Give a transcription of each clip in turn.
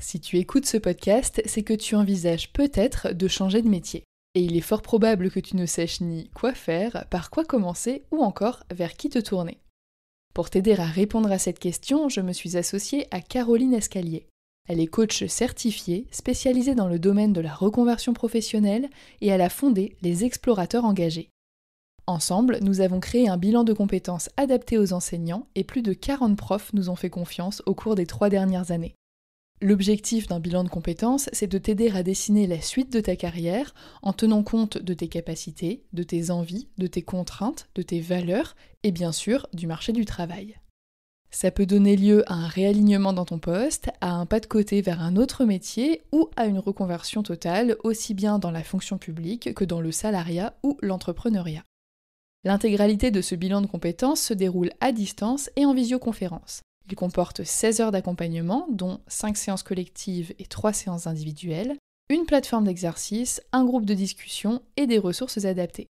Si tu écoutes ce podcast, c'est que tu envisages peut-être de changer de métier. Et il est fort probable que tu ne saches ni quoi faire, par quoi commencer ou encore vers qui te tourner. Pour t'aider à répondre à cette question, je me suis associée à Caroline Escalier. Elle est coach certifiée, spécialisée dans le domaine de la reconversion professionnelle et elle a fondé les Explorateurs engagés. Ensemble, nous avons créé un bilan de compétences adapté aux enseignants et plus de 40 profs nous ont fait confiance au cours des 3 dernières années. L'objectif d'un bilan de compétences, c'est de t'aider à dessiner la suite de ta carrière en tenant compte de tes capacités, de tes envies, de tes contraintes, de tes valeurs et bien sûr du marché du travail. Ça peut donner lieu à un réalignement dans ton poste, à un pas de côté vers un autre métier ou à une reconversion totale aussi bien dans la fonction publique que dans le salariat ou l'entrepreneuriat. L'intégralité de ce bilan de compétences se déroule à distance et en visioconférence. Il comporte 16 heures d'accompagnement, dont 5 séances collectives et 3 séances individuelles, une plateforme d'exercice, un groupe de discussion et des ressources adaptées.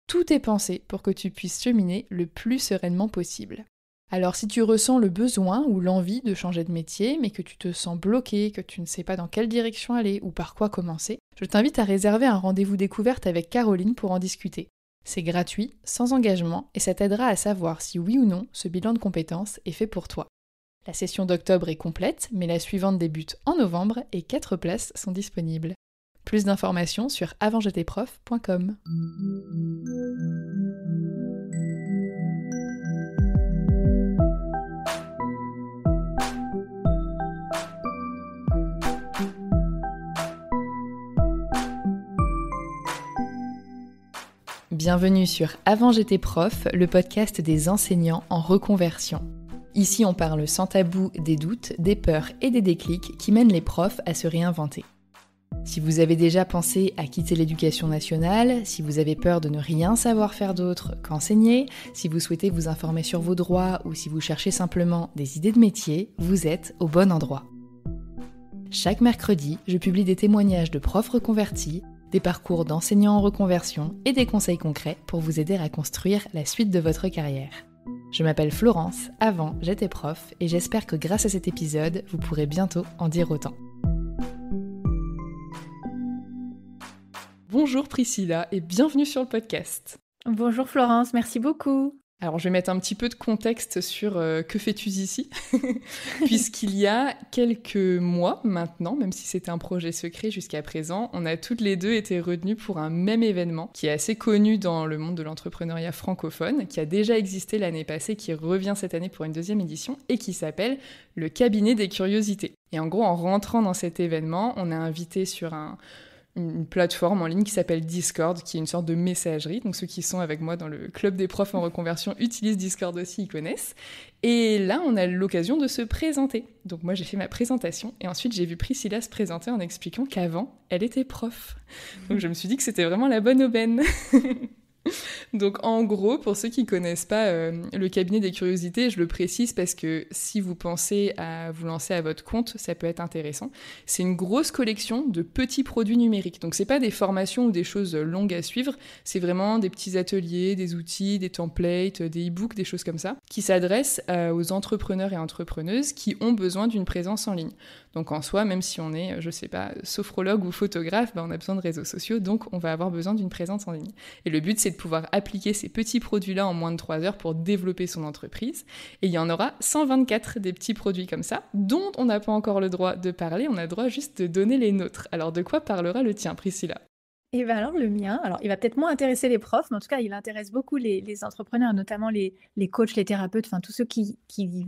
Tout est pensé pour que tu puisses cheminer le plus sereinement possible. Alors si tu ressens le besoin ou l'envie de changer de métier, mais que tu te sens bloqué, que tu ne sais pas dans quelle direction aller ou par quoi commencer, je t'invite à réserver un rendez-vous découverte avec Caroline pour en discuter. C'est gratuit, sans engagement, et ça t'aidera à savoir si oui ou non ce bilan de compétences est fait pour toi. La session d'octobre est complète, mais la suivante débute en novembre et 4 places sont disponibles. Plus d'informations sur avantj'étaisprof.com. Bienvenue sur Avant j'étais prof, le podcast des enseignants en reconversion. Ici, on parle sans tabou des doutes, des peurs et des déclics qui mènent les profs à se réinventer. Si vous avez déjà pensé à quitter l'éducation nationale, si vous avez peur de ne rien savoir faire d'autre qu'enseigner, si vous souhaitez vous informer sur vos droits ou si vous cherchez simplement des idées de métier, vous êtes au bon endroit. Chaque mercredi, je publie des témoignages de profs reconvertis, des parcours d'enseignants en reconversion et des conseils concrets pour vous aider à construire la suite de votre carrière. Je m'appelle Florence, avant j'étais prof, et j'espère que grâce à cet épisode, vous pourrez bientôt en dire autant. Bonjour Priscilla et bienvenue sur le podcast. Bonjour Florence, merci beaucoup. Alors je vais mettre un petit peu de contexte sur que fais-tu ici puisqu'il y a quelques mois maintenant, même si c'était un projet secret jusqu'à présent, on a toutes les deux été retenues pour un même événement qui est assez connu dans le monde de l'entrepreneuriat francophone, qui a déjà existé l'année passée, qui revient cette année pour une 2e édition et qui s'appelle le cabinet des curiosités. Et en gros, en rentrant dans cet événement, on est invité sur une plateforme en ligne qui s'appelle Discord, qui est une sorte de messagerie. Donc ceux qui sont avec moi dans le club des profs en reconversion utilisent Discord aussi, ils connaissent. Et là, on a l'occasion de se présenter. Donc moi, j'ai fait ma présentation et ensuite, j'ai vu Priscilla se présenter en expliquant qu'avant, elle était prof. Donc je me suis dit que c'était vraiment la bonne aubaine. Donc en gros, pour ceux qui connaissent pas le cabinet des curiosités, je le précise parce que si vous pensez à vous lancer à votre compte, ça peut être intéressant. C'est une grosse collection de petits produits numériques. Donc c'est pas des formations ou des choses longues à suivre, c'est vraiment des petits ateliers, des outils, des templates, des e-books, des choses comme ça, qui s'adressent aux entrepreneurs et entrepreneuses qui ont besoin d'une présence en ligne. Donc en soi, même si on est, je sais pas, sophrologue ou photographe, on a besoin de réseaux sociaux, donc on va avoir besoin d'une présence en ligne. Et le but, c'est de pouvoir appliquer ces petits produits-là en moins de 3 heures pour développer son entreprise. Et il y en aura 124 des petits produits comme ça, dont on n'a pas encore le droit de parler, on a le droit juste de donner les nôtres. Alors de quoi parlera le tien, Priscilla ? Et bien alors le mien, il va peut-être moins intéresser les profs, mais en tout cas il intéresse beaucoup les entrepreneurs, notamment les coachs, les thérapeutes, enfin tous ceux qui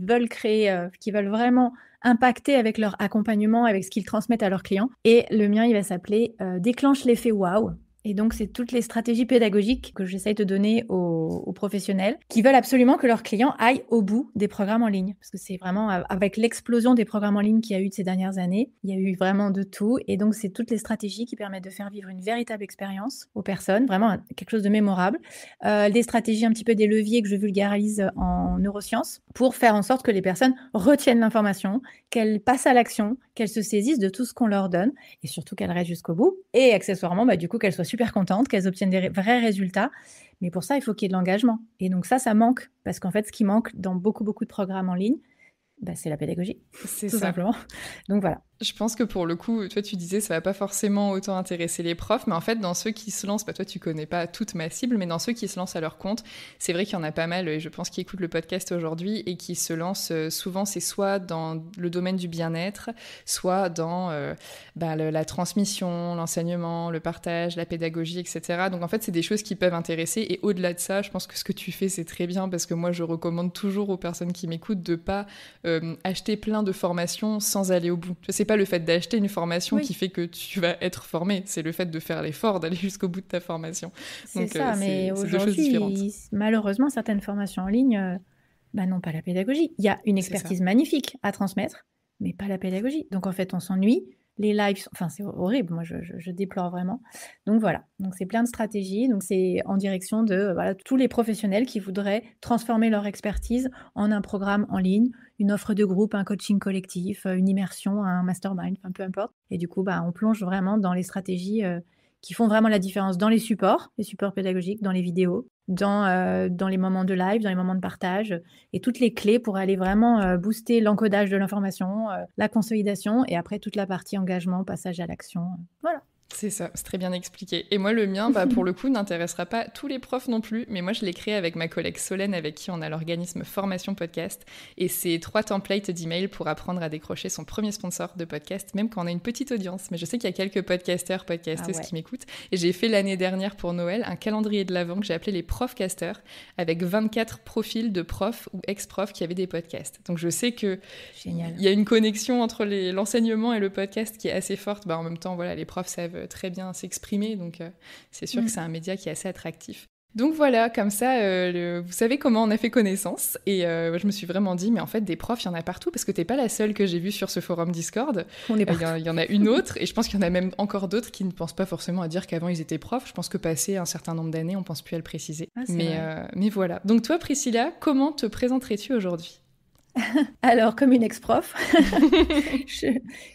veulent créer, qui veulent vraiment impacter avec leur accompagnement, avec ce qu'ils transmettent à leurs clients. Et le mien, il va s'appeler Déclenche l'effet waouh. Et donc, c'est toutes les stratégies pédagogiques que j'essaye de donner aux professionnels qui veulent absolument que leurs clients aillent au bout des programmes en ligne. Parce que c'est vraiment avec l'explosion des programmes en ligne qu'il y a eu de ces dernières années, il y a eu vraiment de tout. Et donc, c'est toutes les stratégies qui permettent de faire vivre une véritable expérience aux personnes, vraiment quelque chose de mémorable. Des stratégies, un petit peu des leviers que je vulgarise en neurosciences pour faire en sorte que les personnes retiennent l'information, qu'elles passent à l'action, qu'elles se saisissent de tout ce qu'on leur donne et surtout qu'elles restent jusqu'au bout. Et accessoirement, du coup, qu'elles soient super contentes, qu'elles obtiennent des vrais résultats. Mais pour ça, il faut qu'il y ait de l'engagement. Et donc ça manque. Parce qu'en fait, ce qui manque dans beaucoup de programmes en ligne, c'est la pédagogie. C'est tout ça. Simplement. Donc voilà. Je pense que pour le coup, toi tu disais ça va pas forcément autant intéresser les profs, mais en fait dans ceux qui se lancent, toi tu connais pas toute ma cible, mais dans ceux qui se lancent à leur compte, c'est vrai qu'il y en a pas mal, et je pense qui écoutent le podcast aujourd'hui et qui se lancent souvent, c'est soit dans le domaine du bien-être, soit dans la transmission, l'enseignement, le partage, la pédagogie, etc. Donc en fait c'est des choses qui peuvent intéresser, et au-delà de ça, je pense que ce que tu fais c'est très bien, parce que moi je recommande toujours aux personnes qui m'écoutent de pas acheter plein de formations sans aller au bout. C'est pas le fait d'acheter une formation qui fait que tu vas être formé, c'est le fait de faire l'effort d'aller jusqu'au bout de ta formation. C'est ça, mais c'est deux choses différentes. aujourd'hui, malheureusement, certaines formations en ligne n'ont pas la pédagogie. Il y a une expertise magnifique à transmettre, mais pas la pédagogie. Donc en fait, on s'ennuie. Les lives, c'est horrible, moi je déplore vraiment. Donc voilà, donc c'est plein de stratégies, donc c'est en direction de tous les professionnels qui voudraient transformer leur expertise en un programme en ligne, une offre de groupe, un coaching collectif, une immersion, un mastermind, peu importe. Et du coup, on plonge vraiment dans les stratégies qui font vraiment la différence dans les supports pédagogiques, dans les vidéos, dans les moments de live, dans les moments de partage, et toutes les clés pour aller vraiment booster l'encodage de l'information, la consolidation, et après toute la partie engagement, passage à l'action. Voilà. C'est ça, c'est très bien expliqué. Et moi, le mien, pour le coup, n'intéressera pas tous les profs non plus, mais moi, je l'ai créé avec ma collègue Solène, avec qui on a l'organisme Formation Podcast, et c'est 3 templates d'email pour apprendre à décrocher son premier sponsor de podcast, même quand on a une petite audience. Mais je sais qu'il y a quelques podcasteurs, podcasteuses qui m'écoutent, et j'ai fait l'année dernière pour Noël un calendrier de l'Avent que j'ai appelé les profcasters, avec 24 profils de profs ou ex-profs qui avaient des podcasts. Donc je sais que il y a une connexion entre l'enseignement et le podcast qui est assez forte. En même temps, les profs savent très bien s'exprimer, donc c'est sûr que c'est un média qui est assez attractif. Donc voilà, comme ça, vous savez comment on a fait connaissance, et je me suis vraiment dit, mais en fait, des profs, il y en a partout, parce que t'es pas la seule que j'ai vue sur ce forum Discord. Il y en a une autre, et je pense qu'il y en a même encore d'autres qui ne pensent pas forcément à dire qu'avant ils étaient profs. Je pense que passé un certain nombre d'années, on pense plus à le préciser. Mais voilà. Donc toi, Priscilla, comment te présenterais-tu aujourd'hui ? Alors, comme une ex-prof,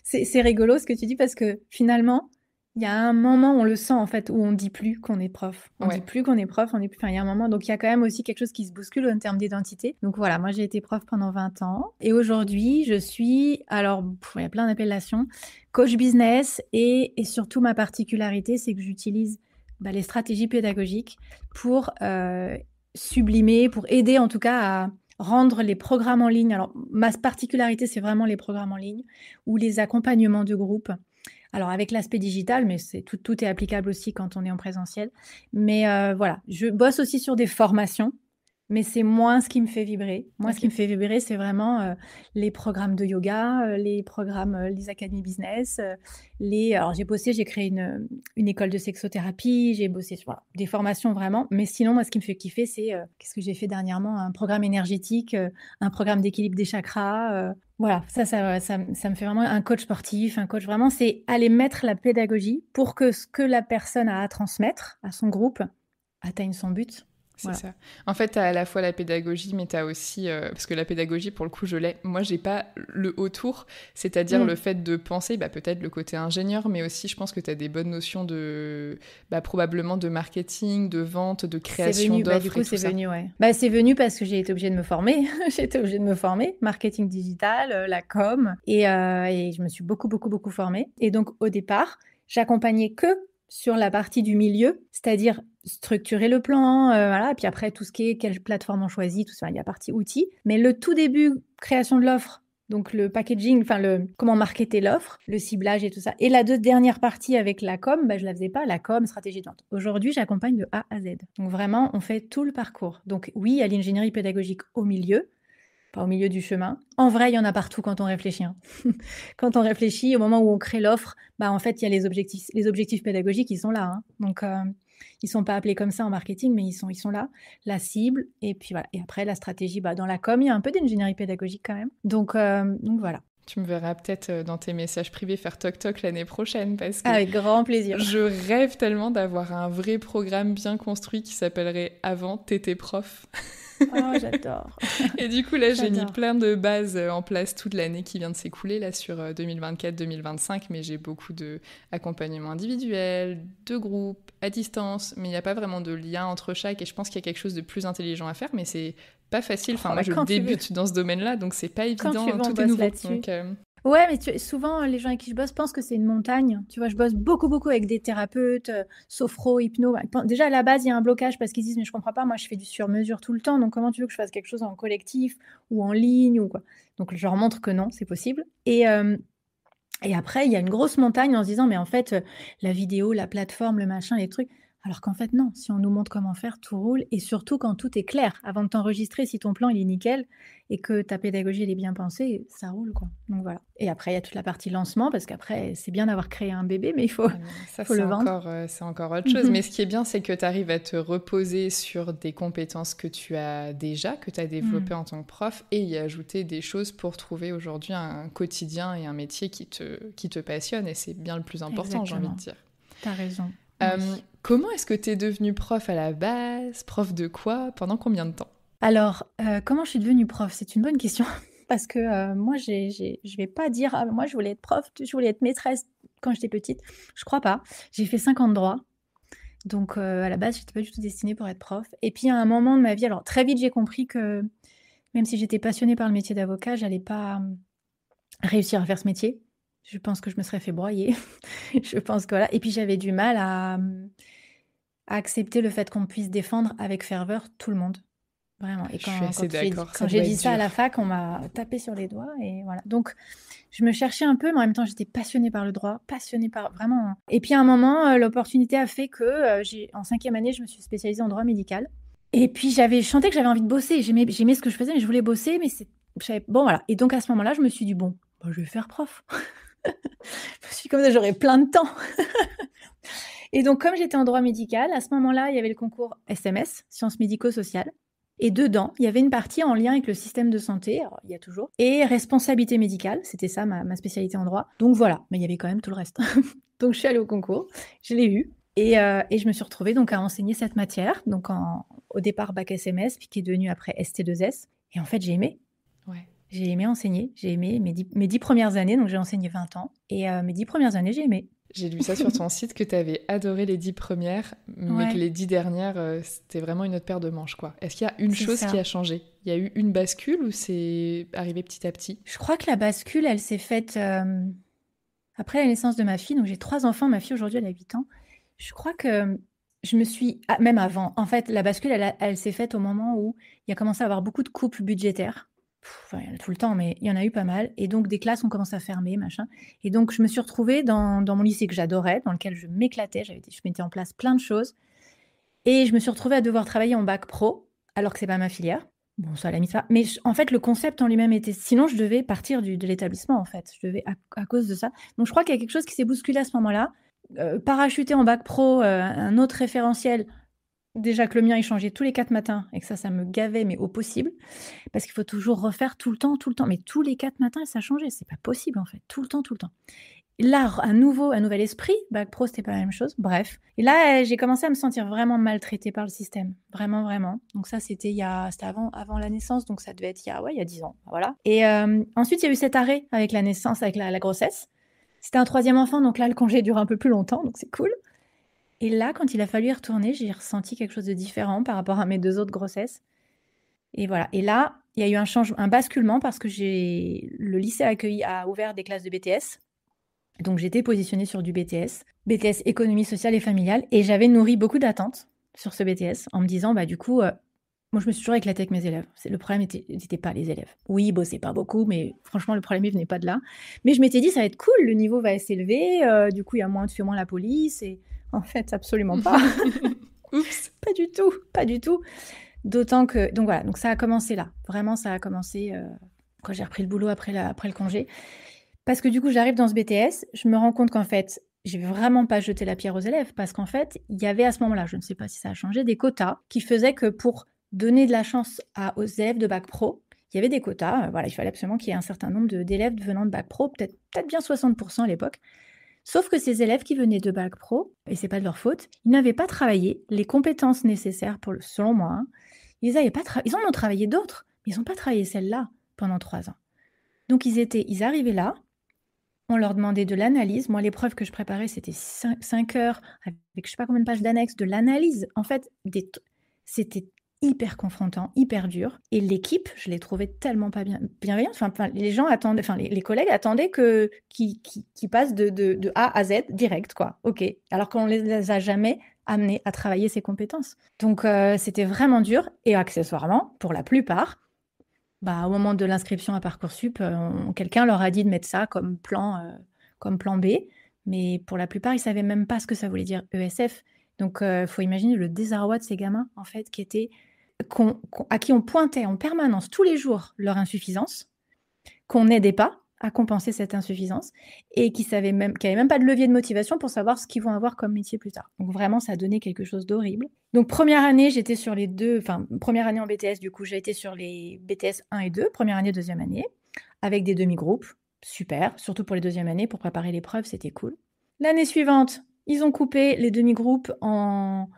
c'est rigolo ce que tu dis, parce que finalement, il y a un moment où on le sent en fait, où on dit plus qu'on est prof. On dit plus qu'on est prof, il y a un moment, donc il y a quand même aussi quelque chose qui se bouscule en termes d'identité. Donc voilà, moi j'ai été prof pendant 20 ans, et aujourd'hui je suis, alors il y a plein d'appellations, coach business, et surtout ma particularité, c'est que j'utilise les stratégies pédagogiques pour sublimer, pour aider en tout cas à rendre les programmes en ligne. Alors ma particularité, c'est vraiment les programmes en ligne ou les accompagnements de groupe. Alors avec l'aspect digital, mais tout est applicable aussi quand on est en présentiel. Mais voilà, je bosse aussi sur des formations, mais c'est moins ce qui me fait vibrer. Moi, ce qui me fait vibrer, c'est vraiment les programmes de yoga, les programmes, les académies business. Alors j'ai créé une école de sexothérapie, j'ai bossé sur des formations vraiment. Mais sinon, moi, ce qui me fait kiffer, c'est qu'est-ce que j'ai fait dernièrement? Un programme énergétique, un programme d'équilibre des chakras. Voilà, ça me fait vraiment un coach sportif, un coach vraiment, c'est aller mettre la pédagogie pour que ce que la personne a à transmettre à son groupe atteigne son but. C'est ça. En fait, t'as à la fois la pédagogie, mais t'as aussi... parce que la pédagogie, pour le coup, je l'ai. Moi, j'ai pas le autour, c'est-à-dire le fait de penser, peut-être le côté ingénieur, mais aussi, je pense que t'as des bonnes notions de... probablement de marketing, de vente, de création d'offres. Du coup, c'est venu, c'est venu parce que j'ai été obligée de me former. Marketing digital, la com, et je me suis beaucoup formée. Et donc, au départ, j'accompagnais que sur la partie du milieu, c'est-à-dire structurer le plan, et puis après tout ce qui est quelle plateforme on choisit, tout ça, il y a partie outils. Mais le tout début, création de l'offre, donc le packaging, comment marketer l'offre, le ciblage et tout ça. Et la dernière partie avec la com, je la faisais pas, la com, stratégie de vente. Aujourd'hui, j'accompagne de A à Z. Donc vraiment, on fait tout le parcours. Donc oui, il y a l'ingénierie pédagogique au milieu, pas au milieu du chemin. En vrai, il y en a partout quand on réfléchit. Quand on réfléchit, au moment où on crée l'offre, en fait, il y a les objectifs pédagogiques, ils sont là. Donc, ils ne sont pas appelés comme ça en marketing, mais ils sont là. La cible, et puis voilà. Et après, la stratégie, dans la com, il y a un peu d'ingénierie pédagogique quand même. Donc voilà. Tu me verras peut-être dans tes messages privés faire toc-toc l'année prochaine, parce que... Avec grand plaisir. Je rêve tellement d'avoir un vrai programme bien construit qui s'appellerait « Avant, t'étais prof ». Oh, j'adore. Et du coup, là, j'ai mis plein de bases en place toute l'année qui vient de s'écouler, là, sur 2024-2025, mais j'ai beaucoup d'accompagnement individuel, de groupe, à distance, mais il n'y a pas vraiment de lien entre chaque, et je pense qu'il y a quelque chose de plus intelligent à faire, mais c'est pas facile. Moi, je débute dans ce domaine-là, donc c'est pas évident, tout est nouveau. Donc, Ouais, mais souvent, les gens avec qui je bosse pensent que c'est une montagne. Tu vois, je bosse beaucoup, beaucoup avec des thérapeutes, sophro, hypno. Déjà, à la base, il y a un blocage parce qu'ils disent, mais je comprends pas, moi, je fais du sur-mesure tout le temps. Donc, comment tu veux que je fasse quelque chose en collectif ou en ligne ou quoi? Donc, je leur montre que non, c'est possible. Et après, il y a une grosse montagne en se disant: «Mais en fait, la vidéo, la plateforme, le machin, les trucs», alors qu'en fait non, si on nous montre comment faire, tout roule et surtout quand tout est clair. Avant de t'enregistrer, si ton plan il est nickel et que ta pédagogie elle est bien pensée, ça roule quoi. Donc voilà. Et après il y a toute la partie lancement parce qu'après c'est bien d'avoir créé un bébé, mais il faut Ah non, ça faut le vendre. c'est encore autre chose. Mmh. Mais ce qui est bien, c'est que tu arrives à te reposer sur des compétences que tu as déjà, que tu as Mmh. développées en tant que prof, et y ajouter des choses pour trouver aujourd'hui un quotidien et un métier qui te passionne. Et c'est bien le plus important, j'ai envie de Exactement. dire. Tu as raison. Oui. Comment est-ce que tu es devenue prof à la base? Prof de quoi? Pendant combien de temps? Alors, comment je suis devenue prof? C'est une bonne question parce que, moi je vais pas dire: «Ah moi je voulais être prof, je voulais être maîtresse quand j'étais petite». Je crois pas. J'ai fait 5 ans de droit, donc à la base, j'étais pas du tout destinée pour être prof et puis à un moment de ma vie alors très vite, j'ai compris que même si j'étais passionnée par le métier d'avocat, j'allais pas, réussir à faire ce métier. Je pense que je me serais fait broyer. Je pense que voilà et puis j'avais du mal à accepter le fait qu'on puisse défendre avec ferveur tout le monde. Vraiment et Je suis assez d'accord, ça quand j'ai doit être dit ça à la dur. fac, on m'a tapé sur les doigts et voilà. Donc je me cherchais un peu, mais en même temps, j'étais passionnée par le droit, passionnée par vraiment et puis à un moment, l'opportunité a fait que, j'ai en 5e année, je me suis spécialisée en droit médical et puis je sentais que j'avais envie de bosser. J'aimais ce que je faisais, mais je voulais bosser, mais je savais bon voilà et donc à ce moment-là, je me suis dit: «Bon, bah, je vais faire prof». Je me suis dit: «Comme ça, j'aurai plein de temps» et donc comme j'étais en droit médical, à ce moment-là, il y avait le concours SMS, sciences médico-sociales et dedans, il y avait une partie en lien avec le système de santé, alors il y a toujours et responsabilité médicale, c'était ça ma spécialité en droit. Donc voilà, mais il y avait quand même tout le reste. Donc je suis allée au concours, je l'ai eu et je me suis retrouvée donc à enseigner cette matière, donc au départ bac SMS, puis qui est devenu après ST2S et en fait j'ai aimé. Ouais. J'ai aimé enseigner, j'ai aimé mes 10 premières années, donc j'ai enseigné 20 ans et mes 10 premières années, j'ai aimé. J'ai lu ça sur ton site que tu avais adoré les 10 premières, mais que Ouais, les 10 dernières, c'était vraiment une autre paire de manches, quoi. Est-ce qu'il y a une c'est chose qui ça. a changé? Il y a eu une bascule ou c'est arrivé petit à petit? Je crois que la bascule, elle s'est faite, après la naissance de ma fille, donc j'ai 3 enfants, ma fille aujourd'hui elle a 8 ans. Je crois que je me suis ah même avant, en fait, la bascule elle s'est faite au moment où il y a commencé à avoir beaucoup de coupes budgétaires. Enfin, il y en a tout le temps, mais il y en a eu pas mal et donc des classes ont commencé à fermer, machin et donc je me suis retrouvée dans mon lycée que j'adorais, dans lequel je m'éclatais, je mettais en place plein de choses et je me suis retrouvée à devoir travailler en bac pro, alors que c'est pas ma filière. Bon, ça, à la limite, ça mais en fait, le concept en lui-même était sinon je devais partir de l'établissement, en fait. Je devais à cause de ça. Donc je crois qu'il y a quelque chose qui s'est bousculé à ce moment-là. Parachuter en bac pro, un autre référentiel, déjà que le mien, il changeait tous les 4 matins et que ça me gavait, mais au possible. Parce qu'il faut toujours refaire tout le temps. Mais tous les 4 matins, ça changeait. C'est pas possible, en fait. Tout le temps, tout le temps. Là, un nouvel esprit, bac pro, c'était pas la même chose, bref. Et là, j'ai commencé à me sentir vraiment maltraitée par le système, vraiment, vraiment. Donc ça, c'était avant la naissance, donc ça devait être il y a 10 ans, voilà. Et ensuite, il y a eu cet arrêt avec la naissance, avec la grossesse. C'était un troisième enfant, donc là, le congé dure un peu plus longtemps, donc c'est cool. Et là, quand il a fallu y retourner, j'ai ressenti quelque chose de différent par rapport à mes 2 autres grossesses. Et voilà. Et là, il y a eu un basculement parce que le lycée a ouvert des classes de BTS. Donc j'étais positionnée sur du BTS économie sociale et familiale et j'avais nourri beaucoup d'attentes sur ce BTS en me disant: «Bah, du coup, moi je me suis toujours éclatée avec mes élèves». Le problème était pas les élèves. Oui, ils bossaient pas beaucoup, mais franchement le problème il venait pas de là. Mais je m'étais dit: «Ça va être cool, le niveau va s'élever, du coup il y a moins tu fais moins la police» et en fait absolument pas. Oups! Pas du tout, pas du tout. D'autant que donc voilà, donc ça a commencé là. Vraiment ça a commencé, quand j'ai repris le boulot après le congé. Parce que du coup, j'arrive dans ce BTS, je me rends compte qu'en fait, j'ai vraiment pas jeté la pierre aux élèves parce qu'en fait, il y avait à ce moment-là, je ne sais pas si ça a changé, des quotas qui faisaient que pour donner de la chance aux élèves de bac pro, il y avait des quotas, voilà, il fallait absolument qu'il y ait un certain nombre d'élèves venant de bac pro, peut-être bien 60 à l'époque. Sauf que ces élèves qui venaient de bac pro, et c'est pas de leur faute, ils n'avaient pas travaillé les compétences nécessaires selon moi, hein. Ils en ont travaillé d'autres, mais ils n'ont pas travaillé celles-là pendant 3 ans. Donc ils arrivaient là, on leur demandait de l'analyse. Moi, l'épreuve que je préparais, c'était 5 heures avec je sais pas combien de pages d'annexes, de l'analyse. En fait, c'était hyper confrontant, hyper dur. Et l'équipe, je l'ai trouvée tellement pas bienveillante. Enfin, les gens attendaient, enfin, les collègues attendaient qu'ils passent de A à Z direct, quoi. OK. Alors qu'on les a jamais amenés à travailler ces compétences. Donc, c'était vraiment dur. Et accessoirement, pour la plupart, au moment de l'inscription à Parcoursup, quelqu'un leur a dit de mettre ça comme plan B. Mais pour la plupart, ils ne savaient même pas ce que ça voulait dire ESF. Donc, faut imaginer le désarroi de ces gamins, en fait, à qui on pointait en permanence tous les jours leur insuffisance, qu'on n'aidait pas à compenser cette insuffisance et qui n'avaient même pas de levier de motivation pour savoir ce qu'ils vont avoir comme métier plus tard. Donc vraiment, ça a donné quelque chose d'horrible. Donc première année, j'étais sur les deux, enfin première année en BTS, du coup, j'ai été sur les BTS 1 et 2, première année, deuxième année, avec des demi-groupes, super, surtout pour les deuxièmes années, pour préparer l'épreuve, c'était cool. L'année suivante, ils ont coupé les demi-groupes en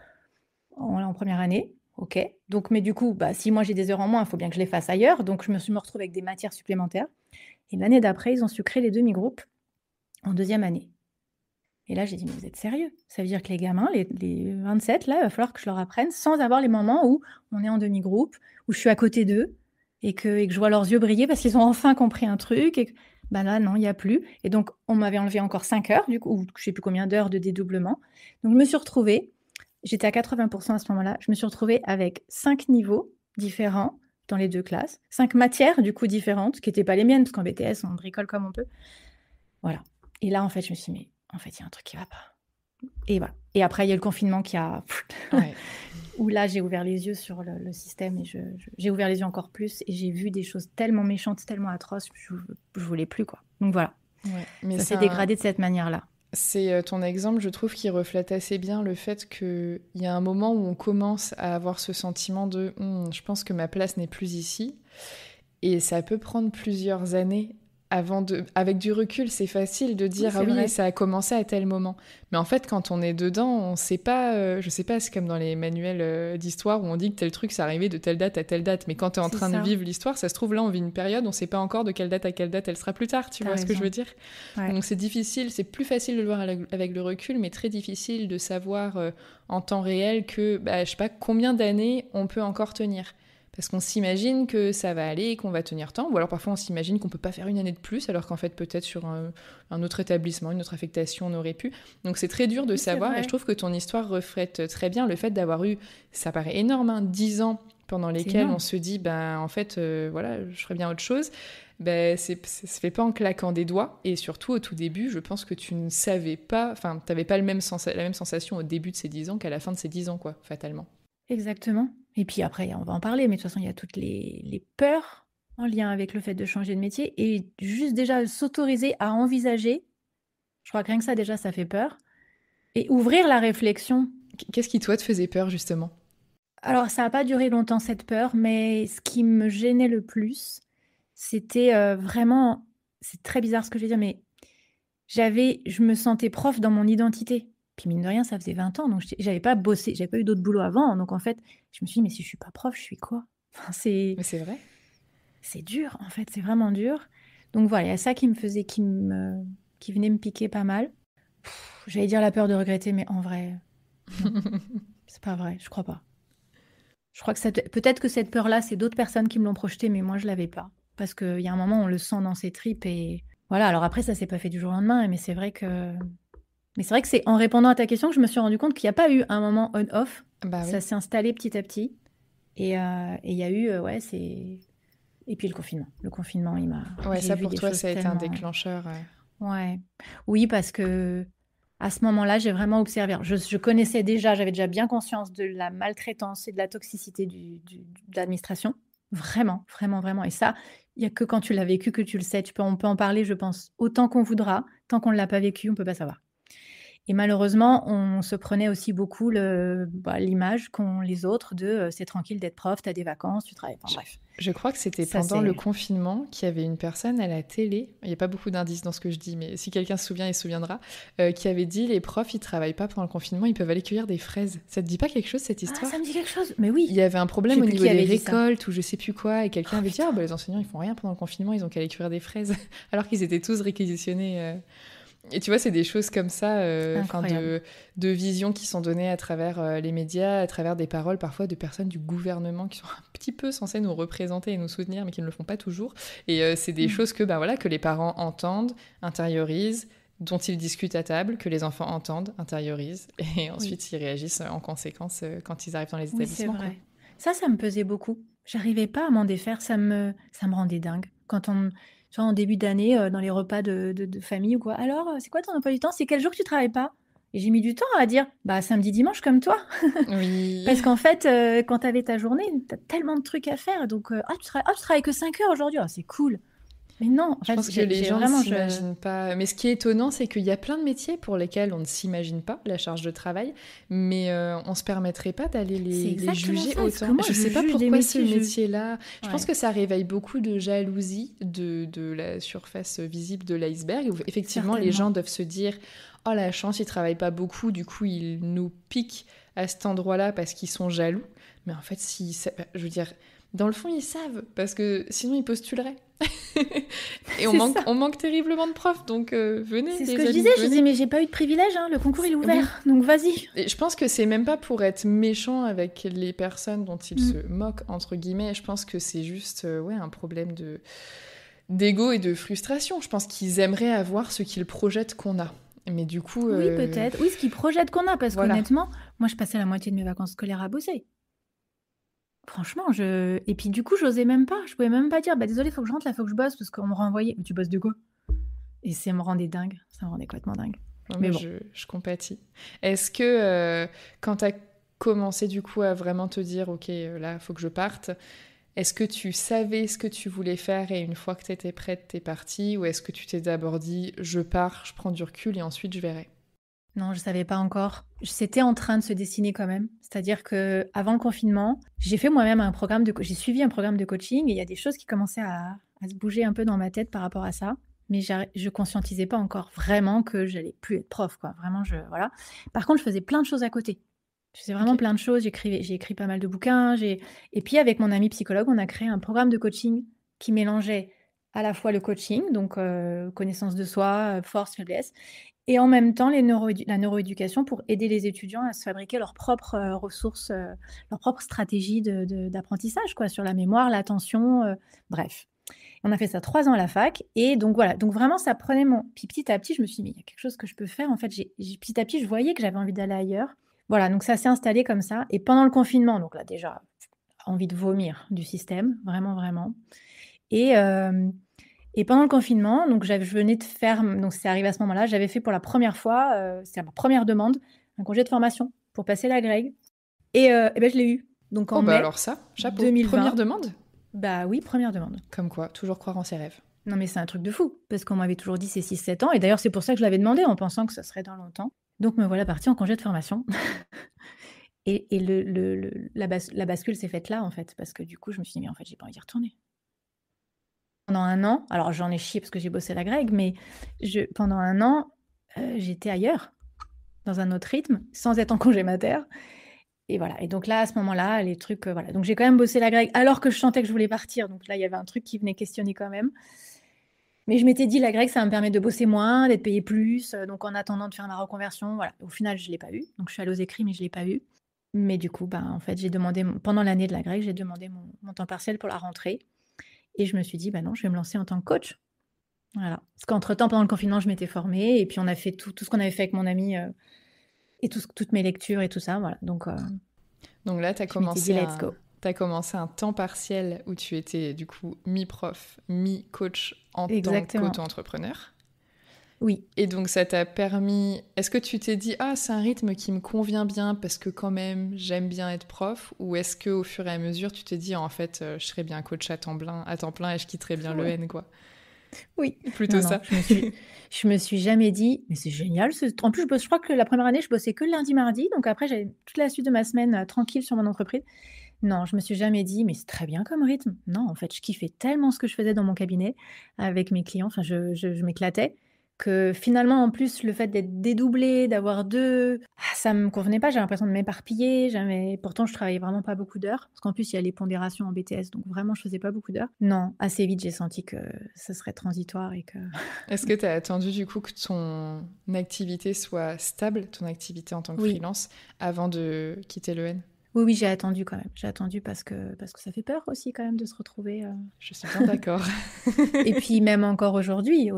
première année. OK. Donc, mais du coup, si moi j'ai des heures en moins, il faut bien que je les fasse ailleurs. Donc, je me retrouve avec des matières supplémentaires. Et l'année d'après, ils ont su créer les demi-groupes en deuxième année. Et là, j'ai dit, mais vous êtes sérieux? Ça veut dire que les gamins, les 27, là, il va falloir que je leur apprenne sans avoir les moments où on est en demi-groupe, où je suis à côté d'eux et que je vois leurs yeux briller parce qu'ils ont enfin compris un truc. Et là, non, il n'y a plus. Et donc, on m'avait enlevé encore 5 heures, du coup, ou je ne sais plus combien d'heures de dédoublement. Donc, je me suis retrouvée. J'étais à 80% à ce moment-là. Je me suis retrouvée avec 5 niveaux différents dans les 2 classes, 5 matières du coup différentes, qui n'étaient pas les miennes, parce qu'en BTS, on bricole comme on peut. Voilà. Et là, en fait, je me suis dit, mais en fait, il y a un truc qui ne va pas. Et voilà. Et après, il y a eu le confinement qui a... Ouais. Où là, j'ai ouvert les yeux sur le système et j'ai ouvert les yeux encore plus et j'ai vu des choses tellement méchantes, tellement atroces, je ne voulais plus, quoi. Donc voilà. Ouais. Mais ça s'est dégradé de cette manière-là. C'est ton exemple, je trouve, qui reflète assez bien le fait qu'il y a un moment où on commence à avoir ce sentiment de « je pense que ma place n'est plus ici ». Et ça peut prendre plusieurs années avec du recul, c'est facile de dire « oui, ça a commencé à tel moment ». Mais en fait, quand on est dedans, on sait pas, je sais pas, c'est comme dans les manuels d'histoire où on dit que tel truc, ça arrivait de telle date à telle date. Mais quand tu es en train de vivre l'histoire, ça se trouve, là, on vit une période, on sait pas encore de quelle date à quelle date elle sera plus tard, tu vois ce que je veux dire? Ouais. Donc c'est difficile, c'est plus facile de le voir avec le recul, mais très difficile de savoir en temps réel que, je sais pas, combien d'années on peut encore tenir. Parce qu'on s'imagine que ça va aller et qu'on va tenir temps, ou alors parfois on s'imagine qu'on peut pas faire une année de plus, alors qu'en fait peut-être sur un autre établissement, une autre affectation, on aurait pu. Donc c'est très dur de savoir, et je trouve que ton histoire reflète très bien le fait d'avoir eu, ça paraît énorme, 10 ans pendant lesquels on se dit, en fait, voilà, je ferais bien autre chose. Ça se fait pas en claquant des doigts, et surtout au tout début, je pense que tu ne savais pas, enfin, t'avais pas la même sensation au début de ces 10 ans qu'à la fin de ces 10 ans, quoi, fatalement. Exactement. Et puis après, on va en parler, mais de toute façon, il y a toutes les peurs en lien avec le fait de changer de métier et juste déjà s'autoriser à envisager, je crois que rien que ça, déjà, ça fait peur, et ouvrir la réflexion. Qu'est-ce qui, toi, te faisait peur, justement? Alors, ça n'a pas duré longtemps, cette peur, mais ce qui me gênait le plus, c'était vraiment, c'est très bizarre ce que je vais dire, mais je me sentais prof dans mon identité. Puis mine de rien, ça faisait 20 ans, donc j'avais pas bossé, j'avais pas eu d'autre boulot avant. Donc en fait, je me suis dit, mais si je suis pas prof, je suis quoi? Enfin, Mais c'est vrai. C'est dur, en fait, c'est vraiment dur. Donc voilà, il y a ça qui venait me piquer pas mal. J'allais dire la peur de regretter, mais en vrai, c'est pas vrai, je crois pas. Je crois que peut-être que cette peur-là, c'est d'autres personnes qui me l'ont projetée, mais moi, je l'avais pas. Parce qu'il y a un moment, on le sent dans ses tripes et voilà. Alors après, ça s'est pas fait du jour au lendemain, mais c'est vrai que c'est en répondant à ta question que je me suis rendu compte qu'il n'y a pas eu un moment on-off. Ça s'est installé petit à petit. Et il y a eu, et puis le confinement. Le confinement, il m'a... Ouais, ça pour toi, ça a été un déclencheur. Ouais. Oui, parce que à ce moment-là, j'ai vraiment observé. Je connaissais déjà, j'avais déjà bien conscience de la maltraitance et de la toxicité de l'administration. Vraiment, vraiment, vraiment. Et ça, il n'y a que quand tu l'as vécu que tu le sais. On peut en parler, je pense, autant qu'on voudra. Tant qu'on ne l'a pas vécu, on ne peut pas savoir. Et malheureusement, on se prenait aussi beaucoup l'image qu'ont les autres de c'est tranquille d'être prof, t'as des vacances, tu travailles. Enfin, bref. Je crois que c'était pendant le confinement qu'il y avait une personne à la télé, il n'y a pas beaucoup d'indices dans ce que je dis, mais si quelqu'un se souvient, il se souviendra, qui avait dit les profs, ils ne travaillent pas pendant le confinement, ils peuvent aller cueillir des fraises. Ça te dit pas quelque chose, cette histoire? Ah, ça me dit quelque chose, mais oui. Il y avait un problème au niveau des récoltes ou je sais plus quoi, et quelqu'un avait dit les enseignants, ils font rien pendant le confinement, ils ont qu'à aller cueillir des fraises, alors qu'ils étaient tous réquisitionnés... Et tu vois, c'est des choses comme ça, Incroyable. de visions qui sont données à travers les médias, à travers des paroles parfois de personnes du gouvernement qui sont un petit peu censées nous représenter et nous soutenir, mais qui ne le font pas toujours. Et c'est des Mm. choses que, bah, voilà, que les parents entendent, intériorisent, dont ils discutent à table, que les enfants entendent, intériorisent, et Oui, ensuite ils réagissent en conséquence quand ils arrivent dans les oui, c'est établissements, quoi. vrai. Ça me pesait beaucoup. J'arrivais pas à m'en défaire, ça me rendait dingue. Quand tu vois, en début d'année, dans les repas de famille ou quoi: «Alors, c'est quoi ton emploi du temps? C'est quel jour que tu travailles pas?» Et j'ai mis du temps à dire: «Bah, samedi, dimanche comme toi». Oui. Parce qu'en fait, quand tu avais ta journée, tu as tellement de trucs à faire donc «Ah, tu travailles que 5 heures aujourd'hui? Ah, c'est cool». Mais non, en Je fait, pense que les j'ai gens ne vraiment je s'imaginent pas. Mais ce qui est étonnant, c'est qu'il y a plein de métiers pour lesquels on ne s'imagine pas la charge de travail, mais on se permettrait pas d'aller c'est les exactement juger ça, parce que autant. moi, Je je sais pas juge des pourquoi ce métiers, métier-là. Je pense ouais, que ça réveille beaucoup de jalousie de la surface visible de l'iceberg. Où effectivement, les gens certainement. doivent se dire, oh la chance, ils travaillent pas beaucoup, du coup ils nous piquent à cet endroit-là parce qu'ils sont jaloux. Mais en fait, si, je veux dire, dans le fond, ils savent parce que sinon ils postuleraient. Et C'est ça. on manque terriblement de profs, donc venez C'est ce que les je disais, amis, je disais: venez. «Mais j'ai pas eu de privilège, hein, le concours il est Oui, ouvert, donc vas-y». et je pense que c'est même pas pour être méchant avec les personnes dont ils se Mmh. moquent, entre guillemets. Je pense que c'est juste ouais, un problème d'ego et de frustration. Je pense qu'ils aimeraient avoir ce qu'ils projettent qu'on a. Mais du coup, Oui, peut-être. Oui, ce qu'ils projettent qu'on a, parce voilà. qu'honnêtement, moi, je passais la moitié de mes vacances scolaires à bosser. Franchement, je et puis du coup, j'osais même pas. Je pouvais même pas dire: «Bah, désolée, faut que je rentre là, faut que je bosse», parce qu'on me renvoyait: «Mais tu bosses de quoi?» Et ça me rendait dingue, ça me rendait complètement dingue. Ouais, Mais mais bon. je compatis. Est-ce que quand tu as commencé du coup à vraiment te dire, ok, là, faut que je parte, est-ce que tu savais ce que tu voulais faire et une fois que tu étais prête, t'es partie? Ou est-ce que tu t'es d'abord dit, je pars, je prends du recul et ensuite je verrai? Non, je savais pas encore. C'était en train de se dessiner quand même. C'est-à-dire que avant le confinement, j'ai fait moi-même j'ai suivi un programme de coaching et il y a des choses qui commençaient à se bouger un peu dans ma tête par rapport à ça. Mais je conscientisais pas encore vraiment que j'allais plus être prof, quoi. Vraiment, voilà. Par contre, je faisais plein de choses à côté. Je faisais Ok. vraiment plein de choses. J'ai écrit pas mal de bouquins. Et puis, avec mon ami psychologue, on a créé un programme de coaching qui mélangeait à la fois le coaching, donc connaissance de soi, force, faiblesse, et en même temps, la neuroéducation pour aider les étudiants à se fabriquer leurs propres, ressources, leurs propres stratégies d'apprentissage quoi, sur la mémoire, l'attention, bref. On a fait ça 3 ans à la fac et donc voilà, donc vraiment ça prenait mon puis petit à petit, je me suis dit: «Mais il y a quelque chose que je peux faire». En fait, j'ai petit à petit, je voyais que j'avais envie d'aller ailleurs. Voilà, donc ça s'est installé comme ça et pendant le confinement, donc là déjà, envie de vomir du système, vraiment, vraiment. Et hem et pendant le confinement, donc je venais de faire donc c'est arrivé à ce moment-là, j'avais fait pour la première fois, c'était ma première demande, un congé de formation pour passer la greg et bah, je l'ai eu. Donc Oh en bah mai alors ça, chapeau. Première 2020, demande? bah oui, première demande. Comme quoi, toujours croire en ses rêves. Non mais c'est un truc de fou, parce qu'on m'avait toujours dit c'est 6 7 ans et d'ailleurs c'est pour ça que je l'avais demandé en pensant que ça serait dans longtemps. Donc me voilà partie en congé de formation et la bascule s'est faite là en fait, parce que du coup je me suis dit: «Mais en fait j'ai pas envie d'y retourner». Pendant un an, alors j'en ai chié parce que j'ai bossé la grecque, mais pendant un an, j'étais ailleurs, dans un autre rythme, sans être en congé mater et voilà et donc là, à ce moment-là, les trucs, voilà donc j'ai quand même bossé la grecque alors que je sentais que je voulais partir, donc là, il y avait un truc qui venait questionner quand même. Mais je m'étais dit: «La grecque, ça va me permettre de bosser moins, d'être payée plus, donc en attendant de faire ma reconversion», voilà. Au final, je l'ai pas eu, donc je suis allée aux écrits, mais je l'ai pas eu. Mais du coup, ben, en fait, j'ai demandé mon pendant l'année de la grecque, j'ai demandé mon temps partiel pour la rentrée et je me suis dit: «Bah non, je vais me lancer en tant que coach». Voilà. Parce qu'entre-temps, pendant le confinement, je m'étais formée et puis on a fait tout ce qu'on avait fait avec mon ami, et toutes mes lectures et tout ça, voilà. Donc Donc là, je m'étais dit: «Let's go». t'as commencé un temps partiel où tu étais du coup mi-prof, mi-coach en tant Exactement. qu'auto-entrepreneur. Oui. Et donc ça t'a permis... Est-ce que tu t'es dit, ah, c'est un rythme qui me convient bien parce que quand même j'aime bien être prof? Ou est-ce qu'au fur et à mesure, tu t'es dit, en fait, je serais bien coach à temps plein et je quitterais bien le Ouais. N, quoi? Oui. Plutôt Non, non, ça. je me suis jamais dit: «Mais c'est génial ce» en plus, je crois que la première année, je bossais que le lundi, mardi, donc après j'avais toute la suite de ma semaine, tranquille sur mon entreprise. Non, je me suis jamais dit: «Mais c'est très bien comme rythme». Non, en fait, je kiffais tellement ce que je faisais dans mon cabinet avec mes clients, enfin je m'éclatais que finalement, en plus, le fait d'être dédoublée, d'avoir 2, ça me convenait pas. J'avais l'impression de m'éparpiller, pourtant je travaillais vraiment pas beaucoup d'heures, parce qu'en plus il y a les pondérations en BTS, donc vraiment je faisais pas beaucoup d'heures. Non, assez vite j'ai senti que ce serait transitoire et que Est-ce que tu as attendu du coup que ton activité soit stable, ton activité en tant que oui. freelance, avant de quitter le N? Oui, oui, j'ai attendu quand même. J'ai attendu parce que ça fait peur aussi quand même de se retrouver, Je suis bien d'accord. et puis même encore aujourd'hui,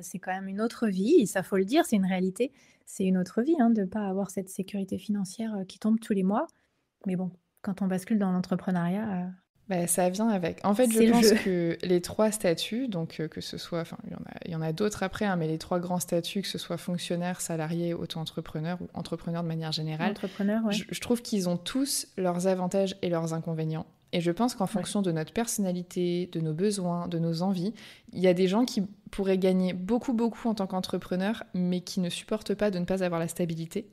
c'est quand même une autre vie et ça faut le dire, c'est une réalité. C'est une autre vie, hein, de pas avoir cette sécurité financière, qui tombe tous les mois. Mais bon, quand on bascule dans l'entrepreneuriat, Bah, ça vient avec. En fait, je c'est le pense jeu. que les 3 statuts, donc que ce soit, enfin, il y en a d'autres après, hein, mais les 3 grands statuts, que ce soit fonctionnaire, salarié, auto-entrepreneur ou entrepreneur de manière générale, L'entrepreneur, ouais. je trouve qu'ils ont tous leurs avantages et leurs inconvénients. Et je pense qu'en Ouais. fonction de notre personnalité, de nos besoins, de nos envies, il y a des gens qui pourraient gagner beaucoup, beaucoup en tant qu'entrepreneur, mais qui ne supportent pas de ne pas avoir la stabilité.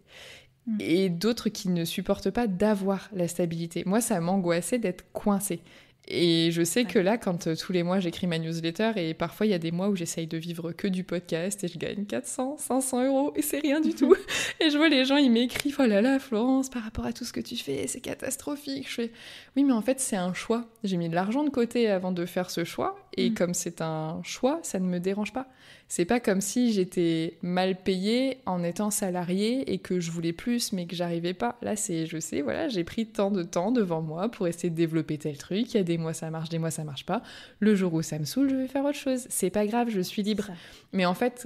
Mmh. Et d'autres qui ne supportent pas d'avoir la stabilité. Moi, ça m'angoissait d'être coincée. Et je sais Ouais. que là, quand tous les mois j'écris ma newsletter, et parfois il y a des mois où j'essaye de vivre que du podcast et je gagne 400, 500 euros et c'est rien du tout. Et je vois les gens, ils m'écrivent: oh là là, Florence, par rapport à tout ce que tu fais, c'est catastrophique. Je fais: oui, mais en fait, c'est un choix. J'ai mis de l'argent de côté avant de faire ce choix, et Mmh. comme c'est un choix, ça ne me dérange pas. C'est pas comme si j'étais mal payée en étant salariée et que je voulais plus mais que j'arrivais pas. Là, c'est, je sais, voilà, j'ai pris tant de temps devant moi pour essayer de développer tel truc. Il y a des mois ça marche, des mois ça marche pas. Le jour où ça me saoule, je vais faire autre chose. C'est pas grave, je suis libre. Ça. Mais en fait,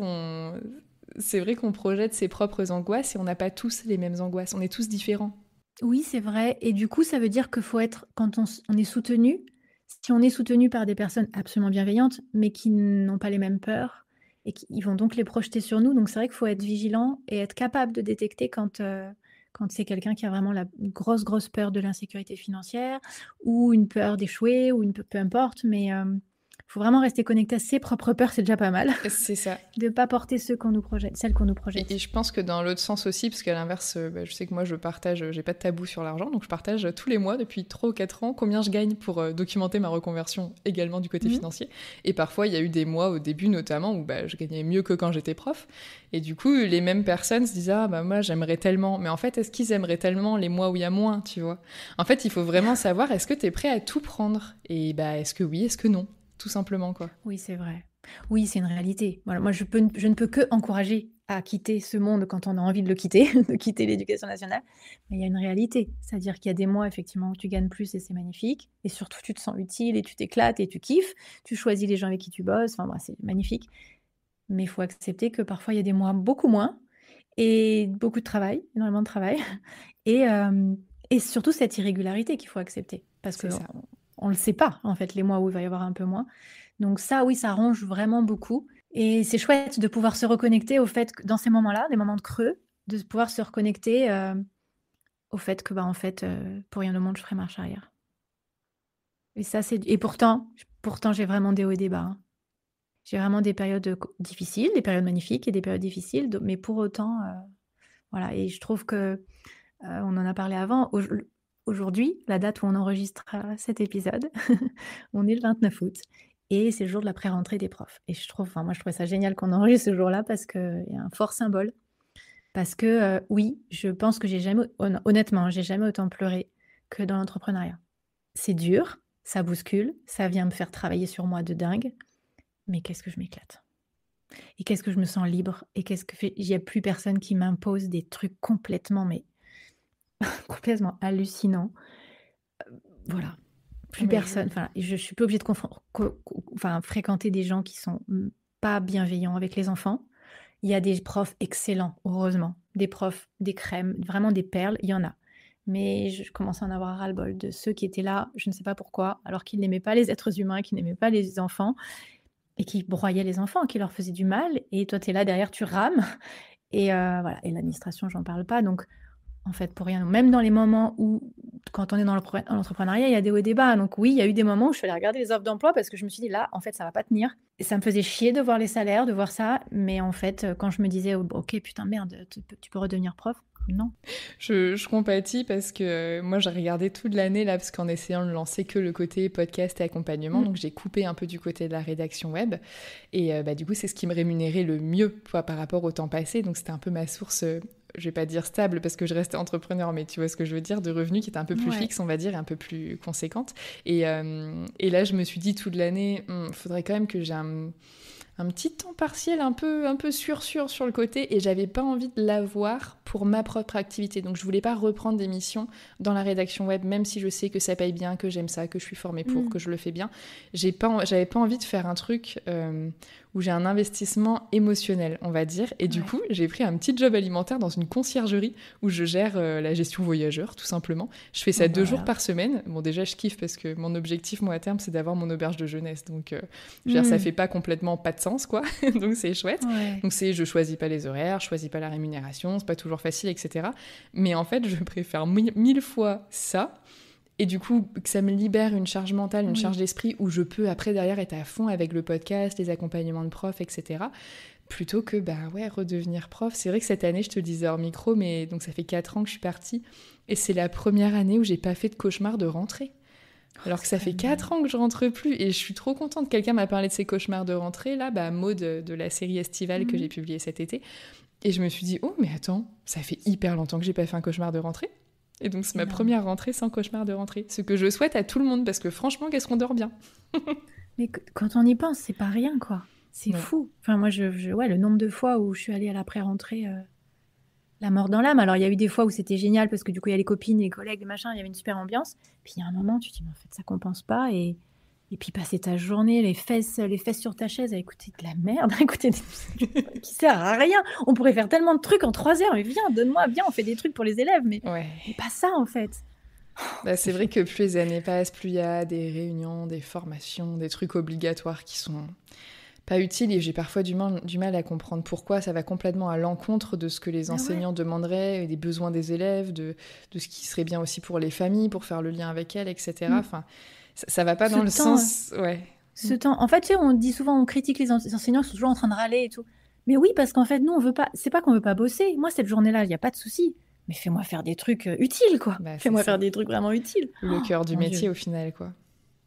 c'est vrai qu'on projette ses propres angoisses et on n'a pas tous les mêmes angoisses. On est tous différents. Oui, c'est vrai et du coup, ça veut dire qu'il faut être quand on est soutenu, si on est soutenu par des personnes absolument bienveillantes, mais qui n'ont pas les mêmes peurs et qui ils vont donc les projeter sur nous, donc c'est vrai qu'il faut être vigilant et être capable de détecter quand c'est quelqu'un qui a vraiment la une grosse, grosse peur de l'insécurité financière ou une peur d'échouer ou peu importe, mais faut vraiment rester connecté à ses propres peurs, c'est déjà pas mal. C'est ça. De pas porter celles qu'on nous Et projette. je pense que dans l'autre sens aussi, parce qu'à l'inverse, je sais que moi je partage, j'ai pas de tabou sur l'argent, donc je partage tous les mois depuis 3 ou 4 ans combien je gagne pour documenter ma reconversion également du côté Mmh. financier. Et parfois il y a eu des mois au début notamment où je gagnais mieux que quand j'étais prof. Et du coup les mêmes personnes se disaient: ah bah moi j'aimerais tellement. Mais en fait est-ce qu'ils aimeraient tellement les mois où il y a moins, tu vois? En fait il faut vraiment savoir, est-ce que t'es prêt à tout prendre? Et est-ce que oui, est-ce que non? Tout simplement quoi. Oui, c'est vrai. Oui, c'est une réalité. Voilà, moi, je ne peux que encourager à quitter ce monde quand on a envie de le quitter, de quitter l'éducation nationale. Mais il y a une réalité. C'est-à-dire qu'il y a des mois, effectivement, où tu gagnes plus et c'est magnifique. Et surtout, tu te sens utile et tu t'éclates et tu kiffes. Tu choisis les gens avec qui tu bosses. Enfin, voilà, c'est magnifique. Mais il faut accepter que parfois, il y a des mois beaucoup moins et beaucoup de travail, énormément de travail. Et, et surtout, cette irrégularité qu'il faut accepter. Parce C'est qu'on ça. ne le sait pas, en fait, les mois où il va y avoir un peu moins. Donc ça, oui, ça arrange vraiment beaucoup et c'est chouette de pouvoir se reconnecter au fait que dans ces moments-là, des moments de creux, de pouvoir se reconnecter, au fait que, en fait, pour rien au monde, je ferai marche arrière et ça, c'est et pourtant, j'ai vraiment des hauts et des bas, hein. J'ai vraiment des périodes, difficiles, des périodes magnifiques et des périodes difficiles do mais pour autant, voilà et je trouve que, on en a parlé avant, aujourd'hui, la date où on enregistre, cet épisode, on est le 29 août et c'est le jour de la pré-rentrée des profs et moi, je trouvais ça génial qu'on enregistre ce jour-là parce qu'il y a un fort symbole. Parce que, oui, je pense que j'ai jamais honnêtement, j'ai jamais autant pleuré que dans l'entrepreneuriat. C'est dur, ça bouscule, ça vient me faire travailler sur moi de dingue, mais qu'est-ce que je m'éclate et qu'est-ce que je me sens libre et qu'est-ce que fait il y a plus personne qui m'impose des trucs complètement, mais complètement hallucinants. Voilà. Ah Plus mais personne, enfin, je suis plus obligée de fréquenter des gens qui sont, pas bienveillants avec les enfants. Il y a des profs excellents, heureusement, des profs, des crèmes, vraiment des perles, il y en a. Mais je commence à en avoir ras-le-bol de ceux qui étaient là, je ne sais pas pourquoi, alors qu'ils n'aimaient pas les êtres humains, qu'ils n'aimaient pas les enfants et qui broyaient les enfants, qui leur faisaient du mal et toi tu es là derrière, tu rames et voilà et l'administration, j'en parle pas donc en fait, pour rien. Même dans les moments où, quand on est dans l'entrepreneuriat, il y a des hauts et des bas. Donc oui, il y a eu des moments où je suis allée regarder les offres d'emploi parce que je me suis dit: «Là, en fait, ça va pas tenir» et ça me faisait chier de voir les salaires, de voir ça. Mais en fait, quand je me disais: «Oh, OK, putain, merde, tu peux redevenir prof», non. Je compatis parce que moi, j'ai regardé toute l'année là, parce qu'en essayant de lancer que le côté podcast et accompagnement, Mmh. donc j'ai coupé un peu du côté de la rédaction web. Et bah, du coup, c'est ce qui me rémunérait le mieux par rapport au temps passé. Donc c'était un peu ma source, je vais pas dire stable parce que je restais entrepreneur, mais tu vois ce que je veux dire, de revenus qui était un peu plus Ouais. fixe, on va dire, et un peu plus conséquente. Et là, je me suis dit toute l'année, faudrait quand même que j'ai un petit temps partiel un peu sûr sur le côté, et j'avais pas envie de l'avoir pour ma propre activité. Donc je voulais pas reprendre des missions dans la rédaction web, même si je sais que ça paye bien, que j'aime ça, que je suis formée pour, Mmh. que je le fais bien. J'avais pas envie de faire un truc où j'ai un investissement émotionnel, on va dire. Et du Ouais. coup, j'ai pris un petit job alimentaire dans une conciergerie où je gère la gestion voyageur, tout simplement. Je fais ça Bon, bah, 2 jours voilà. par semaine. Bon, déjà, je kiffe parce que mon objectif, moi, à terme, c'est d'avoir mon auberge de jeunesse. Donc, je veux dire, ça Mmh. fait pas complètement pas de sens, quoi. Donc, c'est chouette. Ouais. Donc, je choisis pas les horaires, je choisis pas la rémunération, c'est pas toujours facile, etc. Mais en fait, je préfère mille fois ça. Et du coup, que ça me libère une charge mentale, une charge Oui. d'esprit où je peux après derrière être à fond avec le podcast, les accompagnements de profs, etc. Plutôt que, bah ouais, redevenir prof. C'est vrai que cette année, je te le disais hors micro, mais donc ça fait 4 ans que je suis partie. Et c'est la première année où j'ai pas fait de cauchemar de rentrée. Oh, Alors que c'est ça quand fait même 4 ans que je rentre plus. Et je suis trop contente. Quelqu'un m'a parlé de ses cauchemars de rentrée, là, bah Maud de la série estivale que Mmh. j'ai publiée cet été. Et je me suis dit, oh, mais attends, ça fait hyper longtemps que j'ai pas fait un cauchemar de rentrée. Et donc c'est ma Énorme. première rentrée sans cauchemar de rentrée. Ce que je souhaite à tout le monde, parce que franchement, qu'est-ce qu'on dort bien. Mais quand on y pense, c'est pas rien, quoi. C'est Ouais. fou. Enfin, moi, ouais, le nombre de fois où je suis allée à la pré-rentrée, la mort dans l'âme. Alors, il y a eu des fois où c'était génial parce que du coup, il y a les copines, les collègues, les machins, il y avait une super ambiance. Puis il y a un moment, tu te dis, mais en fait, ça compense pas. Et puis passer ta journée, les fesses sur ta chaise à écouter de la merde, à écouter des trucs qui sert à rien. On pourrait faire tellement de trucs en 3 heures. Mais viens, donne-moi, viens, on fait des trucs pour les élèves. Mais Ouais. pas ça, en fait. Bah, C'est c'est vrai fou. que plus les années passent, plus il y a des réunions, des formations, des trucs obligatoires qui sont pas utiles, et j'ai parfois du mal à comprendre pourquoi ça va complètement à l'encontre de ce que les Ah ouais. enseignants demanderaient, des besoins des élèves, de ce qui serait bien aussi pour les familles, pour faire le lien avec elles, etc. Mm. Enfin, ça va pas Ce dans le temps, sens... Ouais. En fait, tu sais, on dit souvent, on critique les enseignants qui sont toujours en train de râler et tout. Mais oui, parce qu'en fait, nous, on veut pas, c'est pas qu'on veut pas bosser. Moi, cette journée-là, il n'y a pas de souci. Mais fais-moi faire des trucs utiles, quoi. Bah, c'est Fais-moi ça. faire des trucs vraiment utiles. Le Oh, cœur du mon métier Dieu. au final, quoi.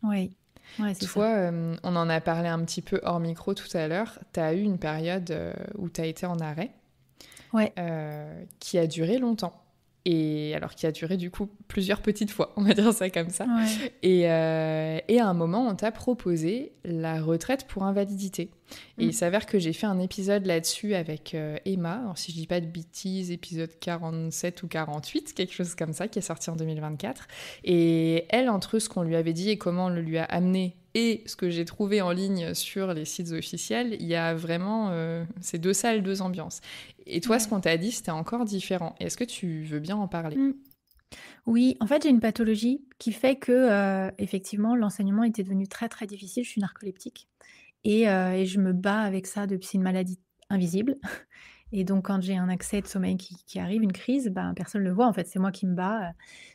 Oui, ouais, c'est ça. Toi, on en a parlé un petit peu hors micro tout à l'heure. Tu as eu une période où tu as été en arrêt Ouais. qui a duré longtemps. Et alors, qui a duré du coup plusieurs petites fois, on va dire ça comme ça. Ouais. Et à un moment, on t'a proposé la retraite pour invalidité. Et il Mm. s'avère que j'ai fait un épisode là-dessus avec Emma. Alors, si je dis pas de bêtises, épisode 47 ou 48, quelque chose comme ça, qui est sorti en 2024. Et elle, entre ce qu'on lui avait dit et comment on le lui a amené, et ce que j'ai trouvé en ligne sur les sites officiels, il y a vraiment ces deux salles, deux ambiances. Et toi, ce Ouais. qu'on t'a dit, c'était encore différent. Est-ce que tu veux bien en parler? Mm. Oui, en fait, j'ai une pathologie qui fait que, effectivement, l'enseignement était devenu très, très difficile. Je suis narcoleptique et je me bats avec ça depuis. C'est une maladie invisible. Et donc, quand j'ai un accès de sommeil qui arrive, une crise, ben, personne ne le voit. En fait, c'est moi qui me bats.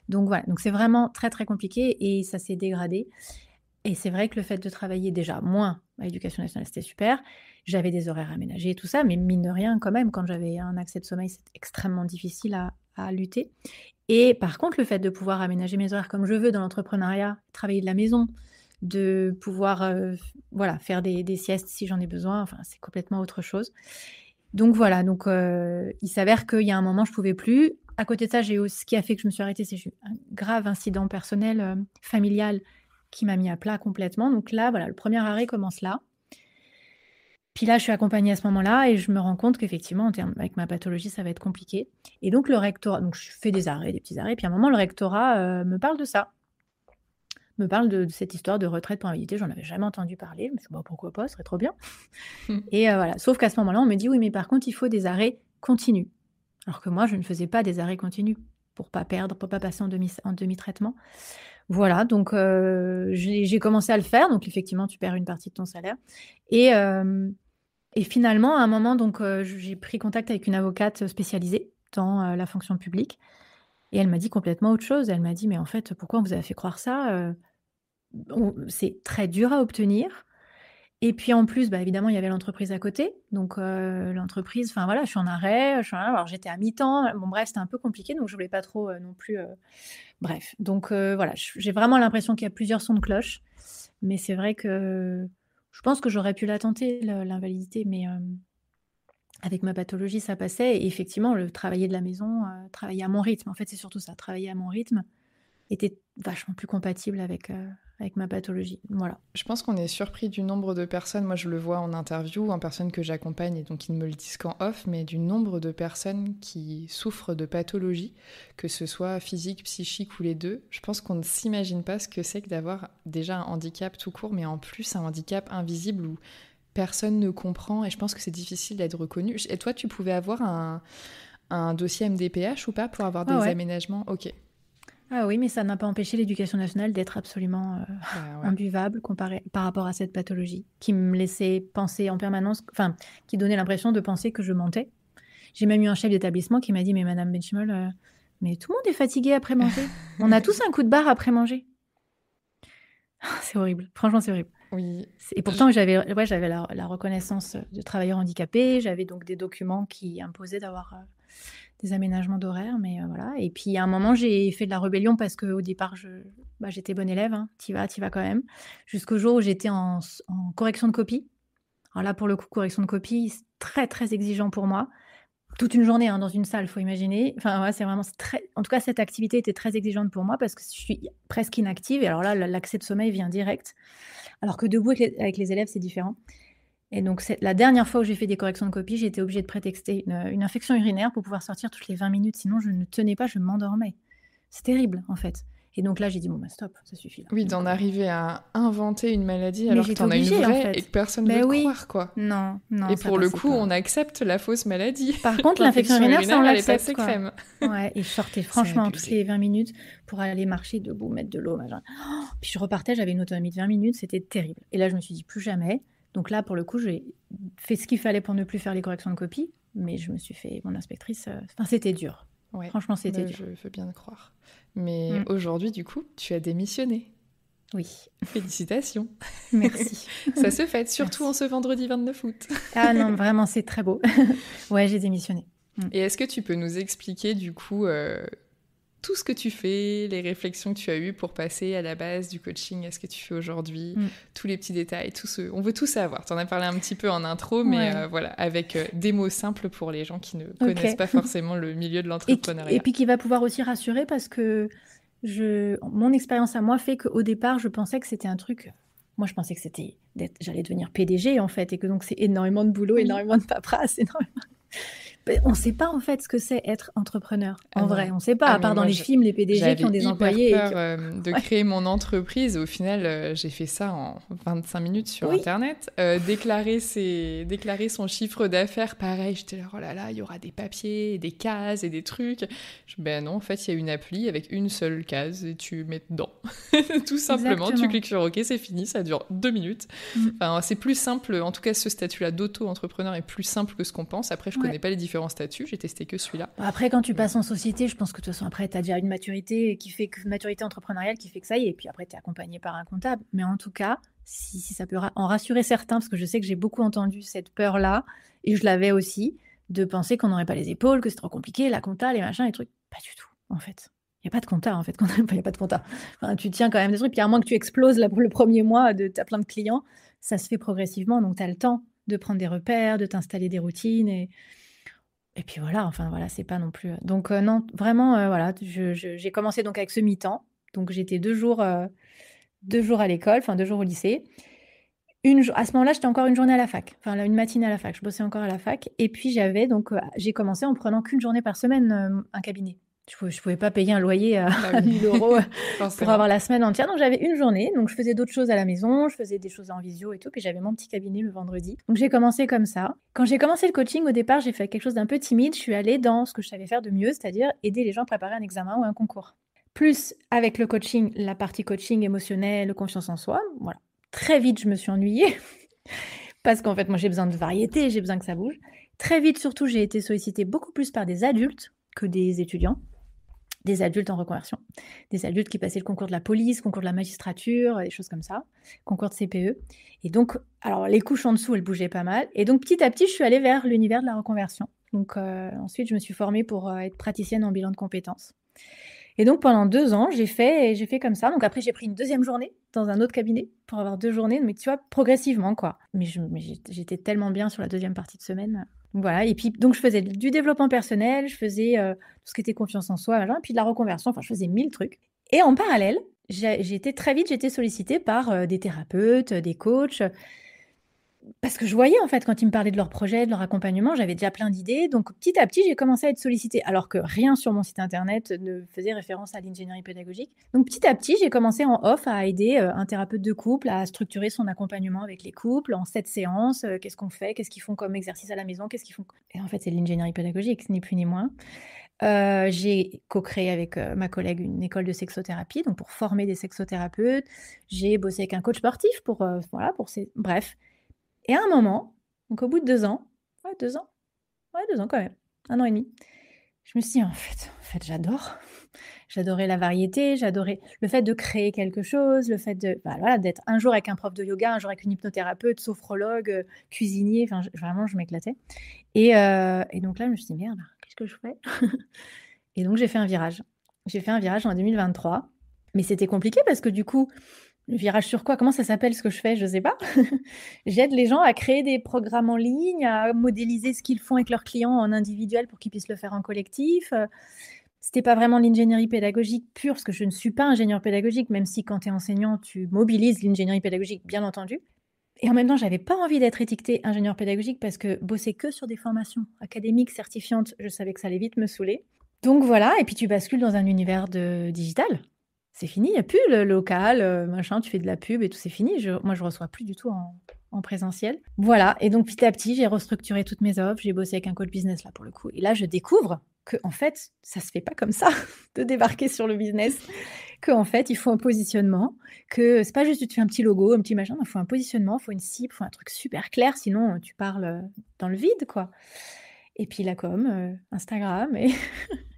Donc voilà, donc c'est vraiment très, très compliqué et ça s'est dégradé. Et c'est vrai que le fait de travailler déjà moins à l'éducation nationale, c'était super. J'avais des horaires aménagés et tout ça, mais mine de rien, quand même, quand j'avais un accès de sommeil, c'était extrêmement difficile à lutter. Et par contre, le fait de pouvoir aménager mes horaires comme je veux dans l'entrepreneuriat, travailler de la maison, de pouvoir voilà, faire des siestes si j'en ai besoin, enfin, c'est complètement autre chose. Donc voilà, donc il s'avère qu'il y a un moment, je pouvais plus. À côté de ça, j'ai eu ce qui a fait que je me suis arrêtée, c'est que j'ai eu un grave incident personnel, familial qui m'a mis à plat complètement. Donc là, voilà, le premier arrêt commence là. Puis là, je suis accompagnée à ce moment-là et je me rends compte qu'effectivement, en termes avec ma pathologie, ça va être compliqué. Et donc le rectorat, donc je fais des arrêts, des petits arrêts, puis à un moment, le rectorat, me parle de ça, me parle de cette histoire de retraite pour invalidité. J'en avais jamais entendu parler. Je me suis dit: «Bah, pourquoi pas, ce serait trop bien». Et voilà, sauf qu'à ce moment-là, on me dit: «Oui, mais par contre, il faut des arrêts continus». Alors que moi, je ne faisais pas des arrêts continus pour pas perdre, pour pas passer en demi-traitement. Voilà, donc j'ai commencé à le faire, donc effectivement, tu perds une partie de ton salaire et et finalement, à un moment, donc j'ai pris contact avec une avocate spécialisée dans la fonction publique et elle m'a dit complètement autre chose. Elle m'a dit: «Mais en fait, pourquoi on vous a fait croire ça? C'est très dur à obtenir Et puis en plus, évidemment, il y avait l'entreprise à côté. Donc l'entreprise, enfin voilà, je suis en arrêt, alors j'étais à mi-temps. Bon bref, c'était un peu compliqué, donc je voulais pas trop non plus. Bref, donc voilà, j'ai vraiment l'impression qu'il y a plusieurs sons de cloche. Mais c'est vrai que je pense que j'aurais pu la tenter, l'invalidité, mais avec ma pathologie, ça passait. Et effectivement, le travailler de la maison, travailler à mon rythme. En fait, c'est surtout ça, travailler à mon rythme était vachement plus compatible avec ma pathologie. Voilà. Je pense qu'on est surpris du nombre de personnes, moi je le vois en interview, en personnes que j'accompagne et donc ils ne me le disent qu'en off, mais du nombre de personnes qui souffrent de pathologies, que ce soit physique, psychique ou les deux. Je pense qu'on ne s'imagine pas ce que c'est que d'avoir déjà un handicap tout court, mais en plus un handicap invisible où personne ne comprend et je pense que c'est difficile d'être reconnu. Et toi, tu pouvais avoir un dossier MDPH ou pas pour avoir des aménagements? Ok. Ah oui, mais ça n'a pas empêché l'éducation nationale d'être absolument imbuvable par rapport à cette pathologie, qui me laissait penser en permanence, enfin, qui donnait l'impression de penser que je mentais. J'ai même eu un chef d'établissement qui m'a dit, mais Madame Benchimol, mais tout le monde est fatigué après manger. On a tous un coup de barre après manger. C'est horrible. Franchement, c'est horrible. Oui. Et pourtant, j'avais la reconnaissance de travailleur handicapé. J'avais donc des documents qui imposaient d'avoir des aménagements d'horaire, mais voilà. Et puis, à un moment, j'ai fait de la rébellion parce qu'au départ, j'étais bonne élève. Hein. T'y vas quand même. Jusqu'au jour où j'étais en correction de copie. Alors là, pour le coup, correction de copie, c'est très, très exigeant pour moi. Toute une journée dans une salle, il faut imaginer. Enfin, ouais, c'est vraiment très... En tout cas, cette activité était très exigeante pour moi parce que je suis presque inactive. Et alors là, l'accès de sommeil vient direct. Alors que debout avec les élèves, c'est différent. Et donc, la dernière fois où j'ai fait des corrections de copie, j'ai été obligée de prétexter une infection urinaire pour pouvoir sortir toutes les 20 minutes. Sinon, je ne tenais pas, je m'endormais. C'est terrible, en fait. Et donc là, j'ai dit, stop, ça suffit. Là. Oui, d'en arriver à inventer une maladie alors que t'en as une vraie en fait. Et que personne ne veut croire, quoi. Non. Et pour le coup, on accepte la fausse maladie. Par contre, l'infection urinaire, ça, on l'accepte. Elle est passée crème. Ouais, et je sortais franchement toutes les 20 minutes pour aller marcher debout, mettre de l'eau, machin. Puis je repartais, j'avais une autonomie de 20 minutes, c'était terrible. Et là, je me suis dit, plus jamais. Donc là, pour le coup, j'ai fait ce qu'il fallait pour ne plus faire les corrections de copie, mais je me suis fait mon inspectrice. Enfin, c'était dur. Ouais, franchement, c'était dur. Je veux bien le croire. Mais aujourd'hui, du coup, tu as démissionné. Oui. Félicitations. Merci. Ça se fête, surtout en ce vendredi 29 août. Ah non, vraiment, c'est très beau. Ouais, j'ai démissionné. Et est-ce que tu peux nous expliquer, du coup, tout ce que tu fais, les réflexions que tu as eues pour passer à la base du coaching, à ce que tu fais aujourd'hui, tous les petits détails, on veut tout savoir. Tu en as parlé un petit peu en intro, mais voilà, avec des mots simples pour les gens qui ne connaissent pas forcément le milieu de l'entrepreneuriat. Et puis qui va pouvoir aussi rassurer parce que mon expérience à moi fait qu'au départ, je pensais que c'était un truc... Moi, je pensais que j'allais devenir PDG, en fait, et que donc c'est énormément de boulot, énormément de paperasse, énormément... On ne sait pas en fait ce que c'est être entrepreneur. En vrai, on ne sait pas, à part dans les films, les PDG qui ont des employés. J'avais hyper peur de créer mon entreprise. Au final, j'ai fait ça en 25 minutes sur Internet. Déclarer son chiffre d'affaires, pareil, j'étais là, oh là là, il y aura des papiers, des cases et des trucs. Ben non, en fait, il y a une appli avec une seule case et tu mets dedans. Tout simplement, tu cliques sur OK, c'est fini, ça dure 2 minutes. Enfin, c'est plus simple, en tout cas, ce statut-là d'auto-entrepreneur est plus simple que ce qu'on pense. Après, je connais pas les différents statuts, j'ai testé que celui-là. Après, quand tu passes en société, je pense que de toute façon, après, tu as déjà une maturité entrepreneuriale qui fait que ça y est, et puis après, tu es accompagné par un comptable. Mais en tout cas, si ça peut en rassurer certains, parce que je sais que j'ai beaucoup entendu cette peur-là, et je l'avais aussi, de penser qu'on n'aurait pas les épaules, que c'est trop compliqué, la compta, les machins, les trucs. Pas du tout, en fait. Il n'y a pas de compta, en fait. Il n'y a pas de compta. Enfin, tu tiens quand même des trucs, puis à moins que tu exploses là, pour le premier mois, tu as plein de clients, ça se fait progressivement, donc tu as le temps de prendre des repères, de t'installer des routines, et puis voilà, enfin voilà, c'est pas non plus... Donc non, vraiment, voilà, j'ai commencé donc avec ce mi-temps. Donc j'étais 2 jours à l'école, enfin 2 jours au lycée. À ce moment-là, j'étais encore une journée à la fac, enfin une matinée à la fac. Je bossais encore à la fac. Et puis j'ai commencé en prenant qu'une journée par semaine un cabinet. Je pouvais pas payer un loyer à 1 000 € pour avoir la semaine entière. Donc j'avais une journée, donc je faisais d'autres choses à la maison, je faisais des choses en visio et tout, puis j'avais mon petit cabinet le vendredi. Donc j'ai commencé comme ça. Quand j'ai commencé le coaching, au départ, j'ai fait quelque chose d'un peu timide. Je suis allée dans ce que je savais faire de mieux, c'est-à-dire aider les gens à préparer un examen ou un concours. Plus avec le coaching, la partie coaching émotionnel, confiance en soi, voilà. Très vite, je me suis ennuyée parce qu'en fait, moi, j'ai besoin de variété, j'ai besoin que ça bouge. Très vite, surtout, j'ai été sollicitée beaucoup plus par des adultes que des étudiants. des adultes en reconversion, des adultes qui passaient le concours de la police, concours de la magistrature, des choses comme ça, concours de CPE. Et donc, alors les couches en dessous, elles bougeaient pas mal. Et donc, petit à petit, je suis allée vers l'univers de la reconversion. Donc, ensuite, je me suis formée pour être praticienne en bilan de compétences. Et donc, pendant 2 ans, j'ai fait comme ça. Donc après, j'ai pris une deuxième journée dans un autre cabinet pour avoir 2 journées, mais tu vois, progressivement, quoi. Mais j'étais tellement bien sur la deuxième partie de semaine. Voilà. Et puis, donc, je faisais du développement personnel, je faisais tout ce qui était confiance en soi, machin, puis de la reconversion. Enfin, je faisais 1000 trucs. Et en parallèle, très vite, j'étais sollicitée par des thérapeutes, des coachs, parce que je voyais, en fait, quand ils me parlaient de leurs projets, de leur accompagnement, j'avais déjà plein d'idées. Donc, petit à petit, j'ai commencé à être sollicitée, alors que rien sur mon site internet ne faisait référence à l'ingénierie pédagogique. Donc, petit à petit, j'ai commencé en off à aider un thérapeute de couple à structurer son accompagnement avec les couples en 7 séances. Qu'est-ce qu'on fait? Qu'est-ce qu'ils font comme exercice à la maison? Qu'est-ce qu'ils font? Et en fait, c'est de l'ingénierie pédagogique, ni plus ni moins. J'ai co-créé avec ma collègue une école de sexothérapie, donc pour former des sexothérapeutes. J'ai bossé avec un coach sportif pour ces... Bref. Et à un moment, donc au bout de 2 ans, ouais 2 ans, ouais 2 ans quand même, 1 an et demi, je me suis dit: «En fait, j'adore». J'adorais la variété, j'adorais le fait de créer quelque chose, le fait de, bah, voilà, d'être un jour avec un prof de yoga, un jour avec une hypnothérapeute, sophrologue, cuisinier, enfin, vraiment, je m'éclatais. Et donc là, je me suis dit: «Merde, qu'est-ce que je fais?» Et donc j'ai fait un virage. J'ai fait un virage en 2023, mais c'était compliqué parce que du coup, le virage sur quoi? Comment ça s'appelle ce que je fais? Je sais pas. J'aide les gens à créer des programmes en ligne, à modéliser ce qu'ils font avec leurs clients en individuel pour qu'ils puissent le faire en collectif. C'était pas vraiment l'ingénierie pédagogique pure, parce que je ne suis pas ingénieure pédagogique, même si quand tu es enseignant, tu mobilises l'ingénierie pédagogique, bien entendu. Et en même temps, j'avais pas envie d'être étiquetée ingénieure pédagogique parce que bosser que sur des formations académiques certifiantes, je savais que ça allait vite me saouler. Donc voilà, et puis tu bascules dans un univers de digital. C'est fini, il y a plus le local, machin, tu fais de la pub et tout, c'est fini. Moi, je reçois plus du tout en présentiel. Voilà, et donc petit à petit, j'ai restructuré toutes mes offres, j'ai bossé avec un coach business là pour le coup. Et là, je découvre que en fait, ça se fait pas comme ça de débarquer sur le business, que en fait, il faut un positionnement, que c'est pas juste tu te fais un petit logo, un petit machin, il faut un positionnement, il faut une cible, il faut un truc super clair, sinon tu parles dans le vide, quoi. Et puis la com, Instagram et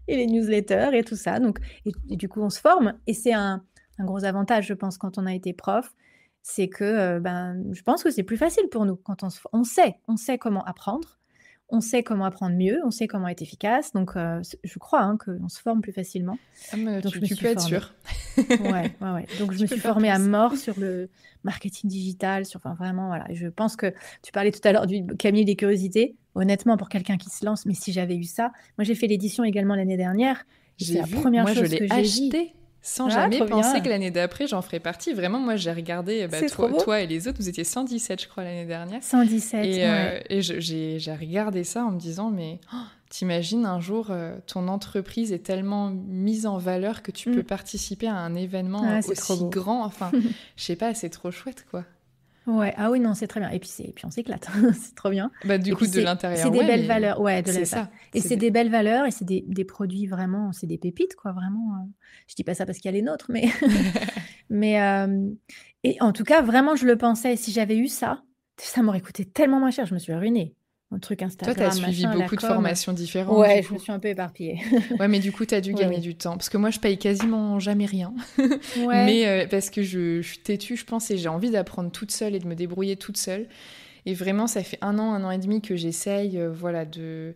et les newsletters et tout ça. Donc, et du coup, on se forme. Et c'est un gros avantage, je pense, quand on a été prof, c'est que ben, je pense que c'est plus facile pour nous quand on sait comment apprendre, on sait comment apprendre mieux, on sait comment être efficace. Donc, je crois qu'on se forme plus facilement. Ah, mais Donc, je me tu suis peux être formée. sûre. Ouais. Donc, je Tu me peux suis faire formée à plus. mort sur le marketing digital, enfin, vraiment, voilà. Et je pense que tu parlais tout à l'heure du Camille des curiosités. Honnêtement, pour quelqu'un qui se lance, mais si j'avais eu ça, moi, j'ai fait l'édition également l'année dernière. Et c'est J'ai la vu, première moi je chose l'ai que j'ai dit. acheté sans Ah, jamais trop penser bien. que l'année d'après j'en ferais partie. Vraiment, moi j'ai regardé C'est trop beau. toi et les autres, vous étiez 117 je crois l'année dernière. 117, ouais. Et j'ai regardé ça en me disant, mais t'imagines un jour ton entreprise est tellement mise en valeur que tu peux participer à un événement Ah, c'est trop aussi beau. grand. Enfin, je sais pas, c'est trop chouette quoi. Ouais, ah oui, non, c'est très bien. Et puis on s'éclate, c'est trop bien. Bah du Et coup puis de c'est l'intérieur, des ouais, belles mais valeurs, ouais, c'est ça. et c'est des belles valeurs et c'est des produits vraiment, c'est des pépites, quoi, vraiment. Je dis pas ça parce qu'il y a les nôtres, mais mais et en tout cas, vraiment, je le pensais. Si j'avais eu ça, ça m'aurait coûté tellement moins cher. Je me suis ruinée. Un truc Toi, t'as Instagram, suivi machin, la beaucoup de com. formations différentes du Ouais, je me coup. suis un peu éparpillée. Ouais, mais du coup, t'as dû Ouais, gagner oui. du temps. Parce que moi, je paye quasiment jamais rien. Ouais. Mais parce que je suis têtue, je pense, et j'ai envie d'apprendre toute seule et de me débrouiller toute seule. Et vraiment, ça fait 1 an et demi que j'essaye voilà, de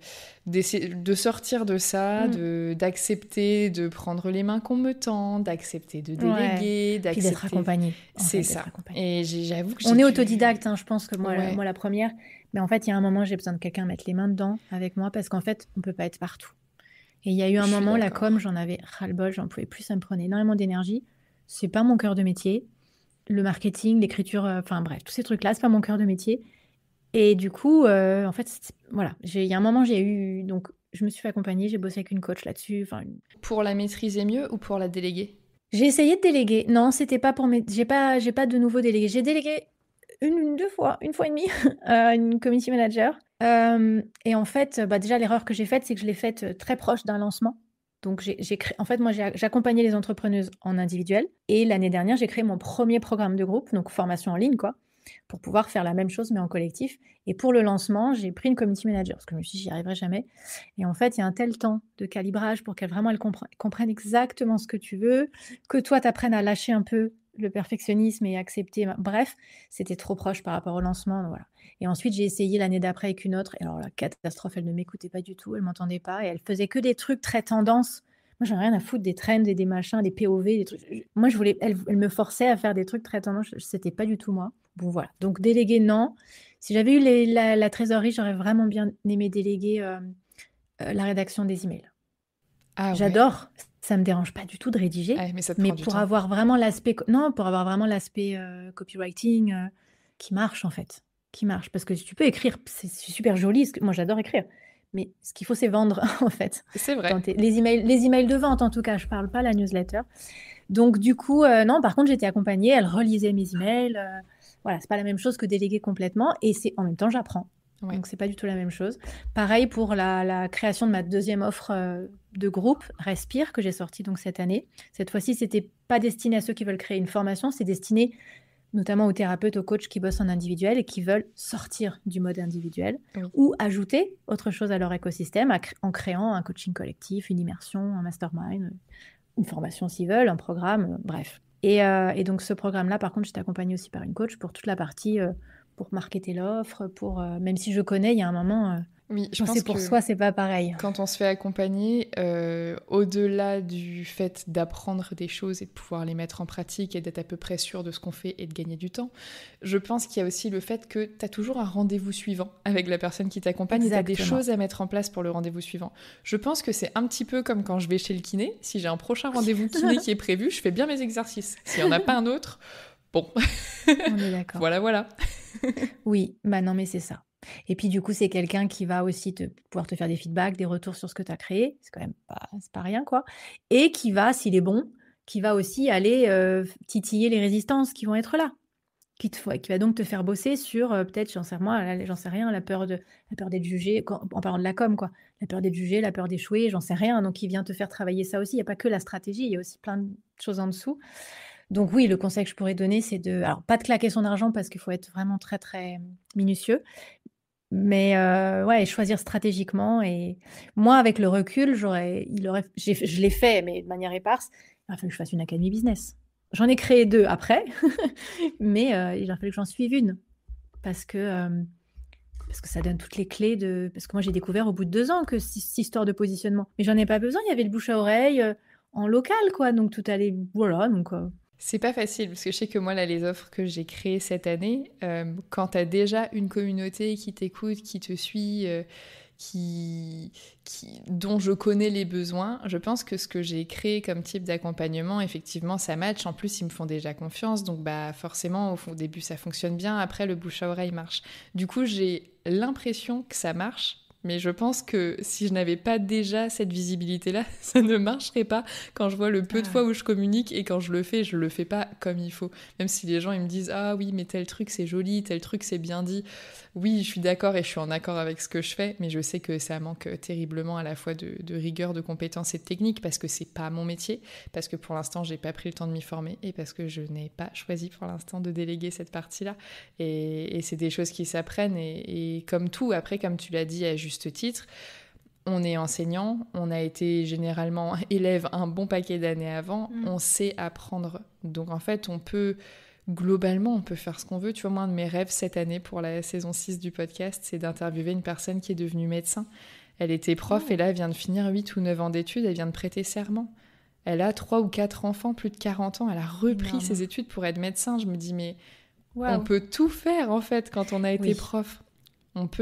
sortir de ça, d'accepter de prendre les mains qu'on me tend, d'accepter de Ouais. déléguer, Puis d'être d'accepter... accompagné, en C'est fait, ça. d'être accompagné. Et j'avoue que j'ai On est dû... autodidacte, hein, je pense que Ouais, moi la première, mais en fait, il y a un moment, j'ai besoin de quelqu'un mettre les mains dedans avec moi parce qu'en fait, on peut pas être partout. Et il y a eu je un suis moment, la com, d'accord. j'en avais ras-le-bol, j'en pouvais plus, ça me prenait énormément d'énergie. C'est pas mon cœur de métier. Le marketing, l'écriture, enfin bref, tous ces trucs-là, c'est pas mon cœur de métier. Et du coup, en fait, voilà, il y a un moment, j'ai eu, donc je me suis fait accompagner, j'ai bossé avec une coach là-dessus. Enfin, Pour la maîtriser mieux ou pour la déléguer? j'ai essayé de déléguer. Non, c'était pas pour mes, j'ai pas de nouveau délégué. J'ai délégué une fois et demie à une community manager. Et en fait, bah, déjà, l'erreur que j'ai faite, c'est que je l'ai faite très proche d'un lancement. Donc, en fait, moi, j'accompagnais les entrepreneuses en individuel. Et l'année dernière, j'ai créé mon premier programme de groupe, donc formation en ligne, quoi. pour pouvoir faire la même chose, mais en collectif. Et pour le lancement, j'ai pris une community manager parce que je me suis dit: «J'y arriverai jamais» et en fait, il y a un tel temps de calibrage pour qu'elle vraiment elle comprenne exactement ce que tu veux, que toi, tu apprennes à lâcher un peu le perfectionnisme et accepter bref, c'était trop proche par rapport au lancement, donc voilà. Et ensuite, j'ai essayé l'année d'après avec une autre et alors la catastrophe, elle ne m'écoutait pas du tout, elle m'entendait pas et elle faisait que des trucs très tendance. Moi, j'en ai rien à foutre des trends et des machins, des POV, des trucs. Moi, je voulais, elle me forçait à faire des trucs très tendance. C'était pas du tout moi. Bon, voilà. Donc, déléguer, non. Si j'avais eu la trésorerie, j'aurais vraiment bien aimé déléguer la rédaction des emails. Ah ouais. J'adore. Ça me dérange pas du tout de rédiger, Ouais, mais ça te mais prend du pour temps. avoir vraiment l'aspect, non, pour avoir vraiment l'aspect copywriting qui marche en fait, qui marche. Parce que si tu peux écrire, c'est super joli. Moi, j'adore écrire. Mais ce qu'il faut, c'est vendre en fait. C'est vrai. Les emails de vente, en tout cas, je parle pas la newsletter. Donc, du coup, non, par contre, j'étais accompagnée, elle relisait mes emails. Voilà, c'est pas la même chose que déléguer complètement. Et c'est en même temps, j'apprends. Ouais. Donc, c'est pas du tout la même chose. Pareil pour la création de ma deuxième offre de groupe, Respire, que j'ai sortie donc cette année. Cette fois-ci, c'était pas destiné à ceux qui veulent créer une formation, c'est destiné notamment aux thérapeutes, aux coachs qui bossent en individuel et qui veulent sortir du mode individuel Oui. ou ajouter autre chose à leur écosystème en créant un coaching collectif, une immersion, un mastermind, une formation s'ils veulent, un programme, bref. Et donc ce programme-là, par contre, j'étais accompagnée aussi par une coach pour toute la partie pour marketer l'offre, pour même si je connais, il y a un moment, Oui, je quand pense c'est pour que soi, c'est pas pareil. quand on se fait accompagner, au-delà du fait d'apprendre des choses et de pouvoir les mettre en pratique et d'être à peu près sûr de ce qu'on fait et de gagner du temps, je pense qu'il y a aussi le fait que tu as toujours un rendez-vous suivant avec la personne qui t'accompagne et tu as des Exactement. choses à mettre en place pour le rendez-vous suivant. Je pense que c'est un petit peu comme quand je vais chez le kiné. Si j'ai un prochain rendez-vous kiné qui est prévu, je fais bien mes exercices. S'il n'y en a pas un autre, bon, On est d'accord. voilà. Oui, bah non, mais c'est ça. Et puis du coup, c'est quelqu'un qui va aussi pouvoir te faire des feedbacks, des retours sur ce que tu as créé. C'est quand même pas, c'est pas rien, quoi. Et qui va, s'il est bon, qui va aussi aller titiller les résistances qui vont être là. Qui va donc te faire bosser sur peut-être, j'en sais rien, la peur d'être jugé, en parlant de la com, quoi. La peur d'être jugé, la peur d'échouer, j'en sais rien. Donc, il vient te faire travailler ça aussi. Il n'y a pas que la stratégie, il y a aussi plein de choses en dessous. Donc oui, le conseil que je pourrais donner, c'est alors pas de claquer son argent parce qu'il faut être vraiment très, très minutieux, mais ouais, choisir stratégiquement. Et moi, avec le recul, je l'ai fait, mais de manière éparse. Il a fallu que je fasse une académie business. J'en ai créé 2 après, mais il a fallu que j'en suive une parce que ça donne toutes les clés parce que moi, j'ai découvert au bout de 2 ans que cette histoire de positionnement. Mais j'en ai pas besoin, il y avait le bouche à oreille, en local, quoi, donc tout allait voilà, donc C'est pas facile, parce que je sais que moi, là, les offres que j'ai créées cette année, quand t'as déjà une communauté qui t'écoute, qui te suit, dont je connais les besoins, je pense que ce que j'ai créé comme type d'accompagnement, effectivement, ça match. En plus, ils me font déjà confiance, donc bah forcément, au début, ça fonctionne bien. Après, le bouche à oreille marche. Du coup, j'ai l'impression que ça marche. Mais je pense que si je n'avais pas déjà cette visibilité-là, ça ne marcherait pas quand je vois le peu de fois où je communique et quand je le fais pas comme il faut. Même si les gens ils me disent « Ah oui, mais tel truc c'est joli, tel truc c'est bien dit ». Oui, je suis d'accord et je suis en accord avec ce que je fais, mais je sais que ça manque terriblement à la fois de rigueur, de compétences et de technique parce que c'est pas mon métier, parce que pour l'instant j'ai pas pris le temps de m'y former et parce que je n'ai pas choisi pour l'instant de déléguer cette partie-là. Et c'est des choses qui s'apprennent et comme tout, après, comme tu l'as dit à juste titre, on est enseignant, on a été généralement élève un bon paquet d'années avant, on sait apprendre. Donc en fait, globalement, on peut faire ce qu'on veut. Tu vois, moi, un de mes rêves cette année pour la saison 6 du podcast, c'est d'interviewer une personne qui est devenue médecin. Elle était prof et là, elle vient de finir 8 ou 9 ans d'études, elle vient de prêter serment. Elle a 3 ou 4 enfants, plus de 40 ans, elle a repris ses études pour être médecin. Je me dis, mais on peut tout faire en fait quand on a été prof.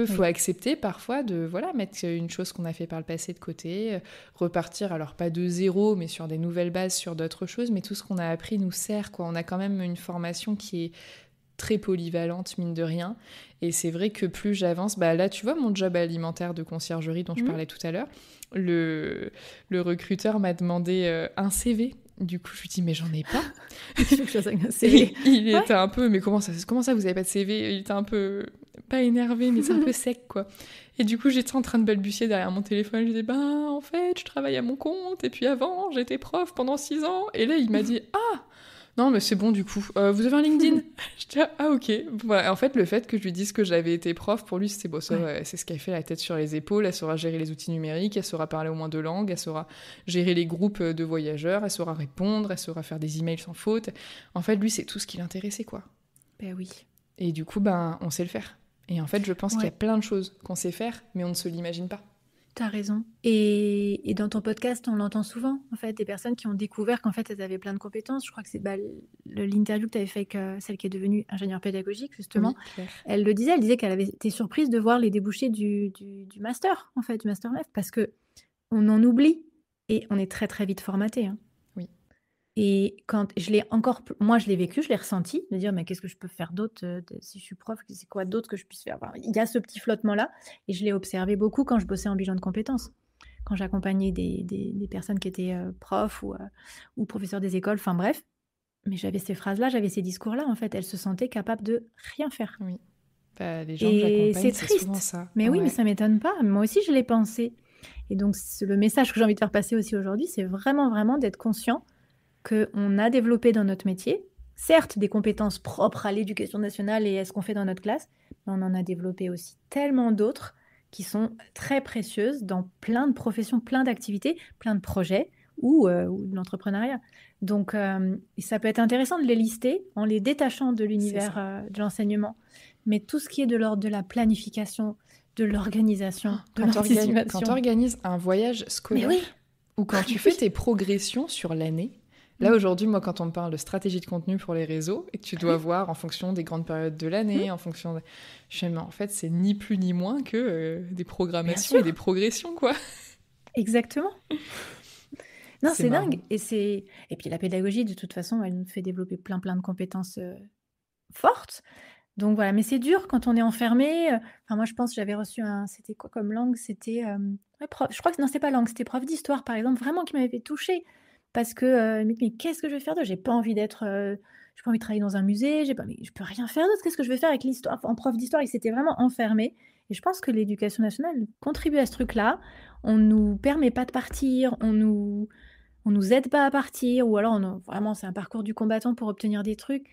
Faut accepter parfois de mettre une chose qu'on a fait par le passé de côté, repartir, alors pas de zéro, mais sur des nouvelles bases, sur d'autres choses, mais tout ce qu'on a appris nous sert, quoi. On a quand même une formation qui est très polyvalente, mine de rien, et c'est vrai que plus j'avance, là tu vois mon job alimentaire de conciergerie dont je parlais tout à l'heure, le recruteur m'a demandé un CV. Du coup, je lui dis, mais j'en ai pas. Il était un peu, mais comment ça, vous avez pas de CV? Il était un peu, pas énervé, mais c'est un peu sec, quoi. Et du coup, j'étais en train de balbutier derrière mon téléphone. Je disais, en fait, je travaille à mon compte. Et puis avant, j'étais prof pendant 6 ans. Et là, il m'a dit, ah, Non, mais c'est bon du coup. Vous avez un LinkedIn? Je dis ah ok. Voilà. En fait, le fait que je lui dise que j'avais été prof, pour lui, c'était bon, ça, c'est ce qu'elle fait la tête sur les épaules. Elle saura gérer les outils numériques, elle saura parler au moins 2 langues, elle saura gérer les groupes de voyageurs, elle saura répondre, elle saura faire des emails sans faute. En fait, lui, c'est tout ce qui l'intéressait, quoi. Ben oui. Et du coup, on sait le faire. Et en fait, je pense qu'il y a plein de choses qu'on sait faire, mais on ne se l'imagine pas. T'as raison. Et dans ton podcast, on l'entend souvent, en fait, des personnes qui ont découvert qu'en fait, elles avaient plein de compétences. Je crois que c'est l'interview que tu avais fait avec celle qui est devenue ingénieure pédagogique, justement. Oui, Claire. Elle disait qu'elle avait été surprise de voir les débouchés du master, en fait, du master life, parce que on en oublie et on est très, très vite formaté. Hein. Oui. Et quand moi, je l'ai vécu, je l'ai ressenti, de dire, mais qu'est-ce que je peux faire d'autre si je suis prof, c'est quoi d'autre que je puisse faire? Enfin, il y a ce petit flottement-là, et je l'ai observé beaucoup quand je bossais en bilan de compétences, quand j'accompagnais des personnes qui étaient profs ou professeurs des écoles, enfin bref. Mais j'avais ces phrases-là, j'avais ces discours-là, en fait, elles se sentaient capables de rien faire. Oui. Les gens que Et j'accompagne, c'est c'est souvent triste. ça. Mais oui, mais ça m'étonne pas. Moi aussi, je l'ai pensé. Et donc, le message que j'ai envie de faire passer aussi aujourd'hui, c'est vraiment, vraiment d'être conscient qu'on a développé dans notre métier, certes, des compétences propres à l'éducation nationale et à ce qu'on fait dans notre classe, mais on en a développé aussi tellement d'autres qui sont très précieuses dans plein de professions, plein d'activités, plein de projets ou de l'entrepreneuriat. Donc, ça peut être intéressant de les lister en les détachant de l'univers de l'enseignement. Mais tout ce qui est de l'ordre de la planification, de l'organisation, de l'anticipation. Quand tu organises un voyage scolaire, ou quand tu fais tes progressions sur l'année, là aujourd'hui, moi quand on me parle de stratégie de contenu pour les réseaux, et que tu dois voir en fonction des grandes périodes de l'année, en fonction de... mais en fait c'est ni plus ni moins que des programmations et des progressions, quoi. Exactement. Non, c'est dingue. Et puis la pédagogie, de toute façon, elle nous fait développer plein de compétences fortes. Donc voilà, mais c'est dur quand on est enfermé. Enfin, moi, je pense que j'avais reçu c'était quoi comme langue? C'était prof. Je crois que non, c'était pas langue, c'était prof d'histoire, par exemple, vraiment qui m'avait fait toucher. Parce que mais qu'est-ce que je vais faire d'autre? J'ai pas envie d'être, j'ai pas envie de travailler dans un musée. Mais je peux rien faire d'autre. Qu'est-ce que je vais faire avec l'histoire en prof d'histoire? Il s'était vraiment enfermé. Et je pense que l'éducation nationale contribue à ce truc-là. On nous permet pas de partir, on nous aide pas à partir, ou alors vraiment c'est un parcours du combattant pour obtenir des trucs.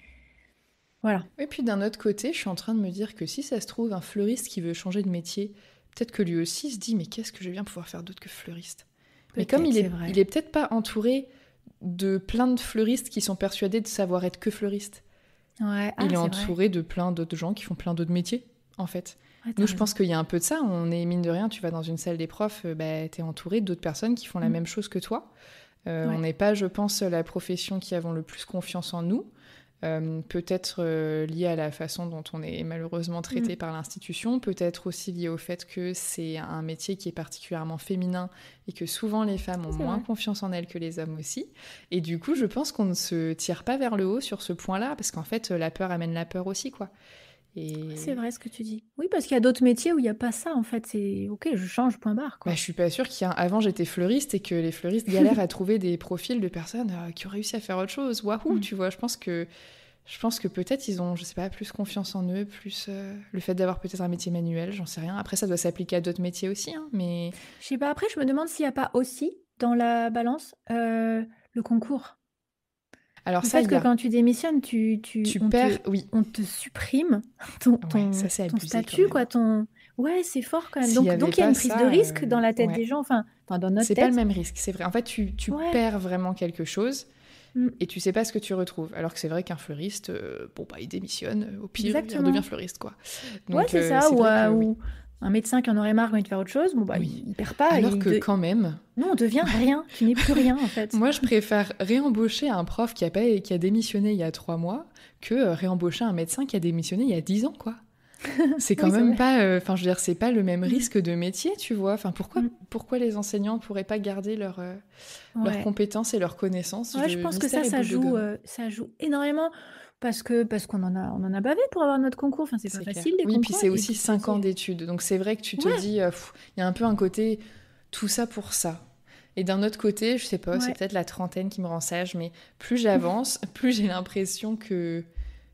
Voilà. Et puis d'un autre côté, je suis en train de me dire que si ça se trouve, un fleuriste qui veut changer de métier, peut-être que lui aussi se dit mais qu'est-ce que je vais bien pouvoir faire d'autre que fleuriste? Mais comme il est peut-être pas entouré de plein de fleuristes qui sont persuadés de savoir être que fleuriste. Ouais, il est entouré de plein d'autres gens qui font plein d'autres métiers, en fait. Nous, je pense qu'il y a un peu de ça. On est, mine de rien, tu vas dans une salle des profs, t'es entouré d'autres personnes qui font la même chose que toi. On n'est pas, je pense, la profession qui avons le plus confiance en nous. Peut-être lié à la façon dont on est malheureusement traité par l'institution, peut-être aussi lié au fait que c'est un métier qui est particulièrement féminin et que souvent les femmes ont moins confiance en elles que les hommes aussi. Et du coup, je pense qu'on ne se tire pas vers le haut sur ce point-là, parce qu'en fait, la peur amène la peur aussi, quoi. Et... C'est vrai ce que tu dis. Oui, parce qu'il y a d'autres métiers où il n'y a pas ça, en fait. C'est ok, je change, point barre, quoi. Je suis pas sûre Avant, j'étais fleuriste et que les fleuristes galèrent à trouver des profils de personnes qui ont réussi à faire autre chose. Wahou, tu vois, je pense que peut-être ils ont, je sais pas, plus confiance en eux, plus le fait d'avoir peut-être un métier manuel, j'en sais rien. Après, ça doit s'appliquer à d'autres métiers aussi, hein, mais... Je sais pas, après, je me demande s'il n'y a pas aussi, dans la balance, le concours. Alors le fait que quand tu démissionnes, on te supprime ton statut, quoi. Ouais, c'est fort quand même. Donc il y a une prise de risque dans la tête des gens, enfin dans notre tête. C'est pas le même risque, c'est vrai. En fait, tu perds vraiment quelque chose et tu sais pas ce que tu retrouves. Alors que c'est vrai qu'un fleuriste, il démissionne, au pire, il redevient fleuriste, quoi. Donc, c'est ça, ou un médecin qui en aurait marre, envie de faire autre chose, il perd pas. Alors que quand même... Non, on devient rien, tu n'es plus rien en fait. Moi, je préfère réembaucher un prof qui a démissionné il y a 3 mois que réembaucher un médecin qui a démissionné il y a 10 ans, quoi. C'est quand même pas... Enfin, je veux dire, c'est pas le même risque de métier, tu vois. Enfin, pourquoi les enseignants pourraient pas garder leurs compétences et leurs connaissances? Je pense que ça joue énormément. Parce qu'on en a bavé pour avoir notre concours. Enfin, c'est pas facile, les concours. Oui, puis c'est aussi 5 ans d'études. Donc c'est vrai que tu te dis, il y a un peu un côté, tout ça pour ça. Et d'un autre côté, je sais pas, c'est peut-être la trentaine qui me rend sage, mais plus j'avance, plus j'ai l'impression que